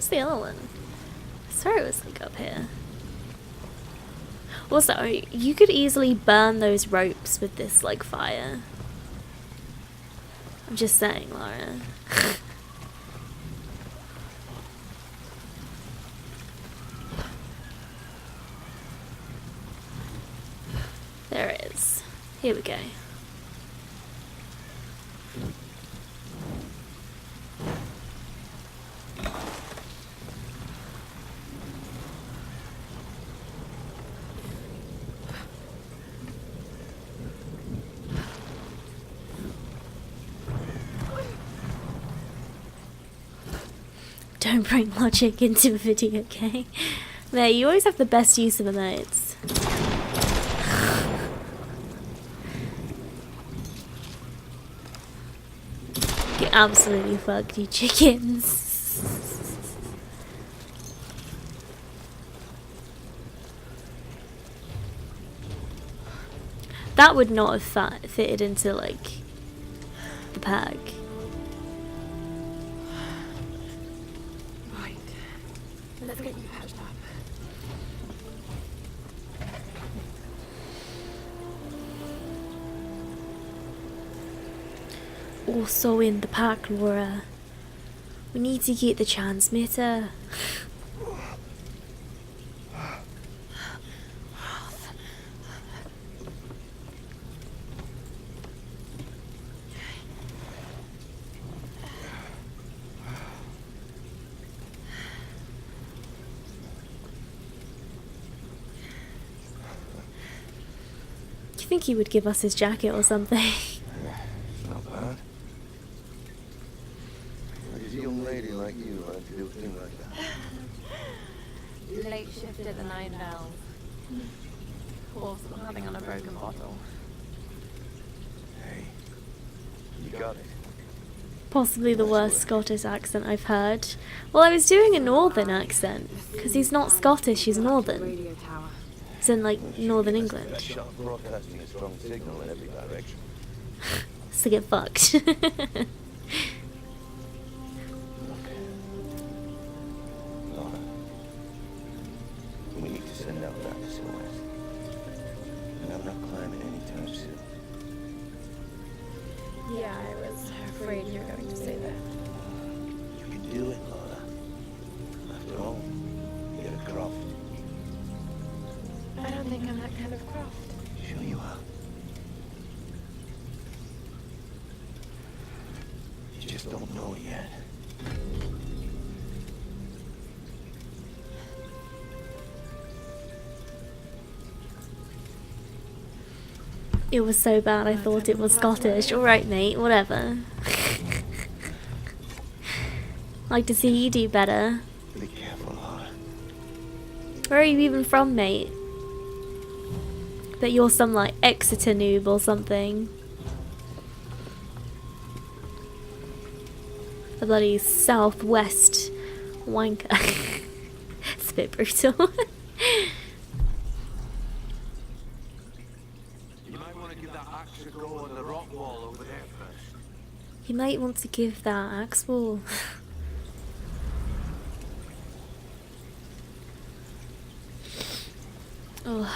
Where's the other one? I swear it was like up here. Also, you could easily burn those ropes with this like fire. I'm just saying, Lara. There it is. Here we go. Don't bring logic into a video game. Mate, you always have the best use of emotes. Get absolutely fucked, you chickens. That would not have fitted into, like, the pack. Right. Let's get you patched up. Also in the pack, Laura. We need to get the transmitter. Do you think he would give us his jacket or something? It's not bad. Does a young lady like you like to do a thing like that? Late shift at the Nine Bells. Or something on a broken bottle. Hey, you got it. Possibly the worst Scottish accent I've heard. Well, I was doing a northern accent, because he's not Scottish, he's northern. Radio tower. He's in, like, northern England. That shot broadcasting a strong signal in every direction. So get fucked. Lara, we need to send out that SOS. And I'm not climbing anytime soon. Yeah, I was afraid you were going to say that. You can do it, Lara. After all, you're a Croft. I don't think I'm that kind of Croft. Sure you are. You just don't know it yet. It was so bad I thought it was Scottish. Alright, mate, whatever. Like to see you do better. Be careful, Lara. Where are you even from, mate? Bet you're some, like, Exeter noob or something. A bloody southwest wanker. It's a bit brutal. You might want to give that axe a go on the rock wall over there first. You might want to give that axe ball. Oh.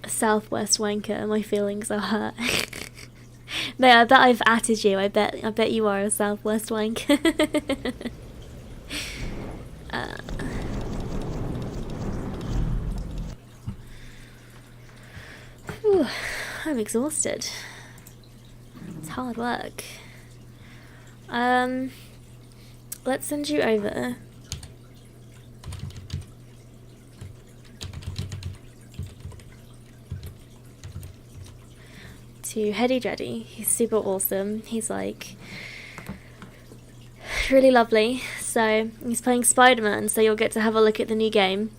A southwest wanker, my feelings are hurt. Mate, I bet I've atted you. I bet you are a southwest wanker. Whew, I'm exhausted. It's hard work. Let's send you over. To Heady Dreddy. He's super awesome. He's like really lovely. So he's playing Spider-Man, so you'll get to have a look at the new game.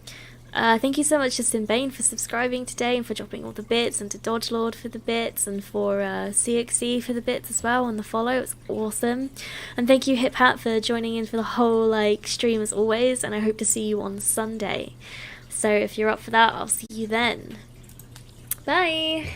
Thank you so much Justin Bain for subscribing today and for dropping all the bits, and to Dodge Lord for the bits, and for CXC for the bits as well on the follow. It's awesome. And thank you Hip Hat for joining in for the whole like stream as always, and I hope to see you on Sunday. So if you're up for that, I'll see you then. Bye!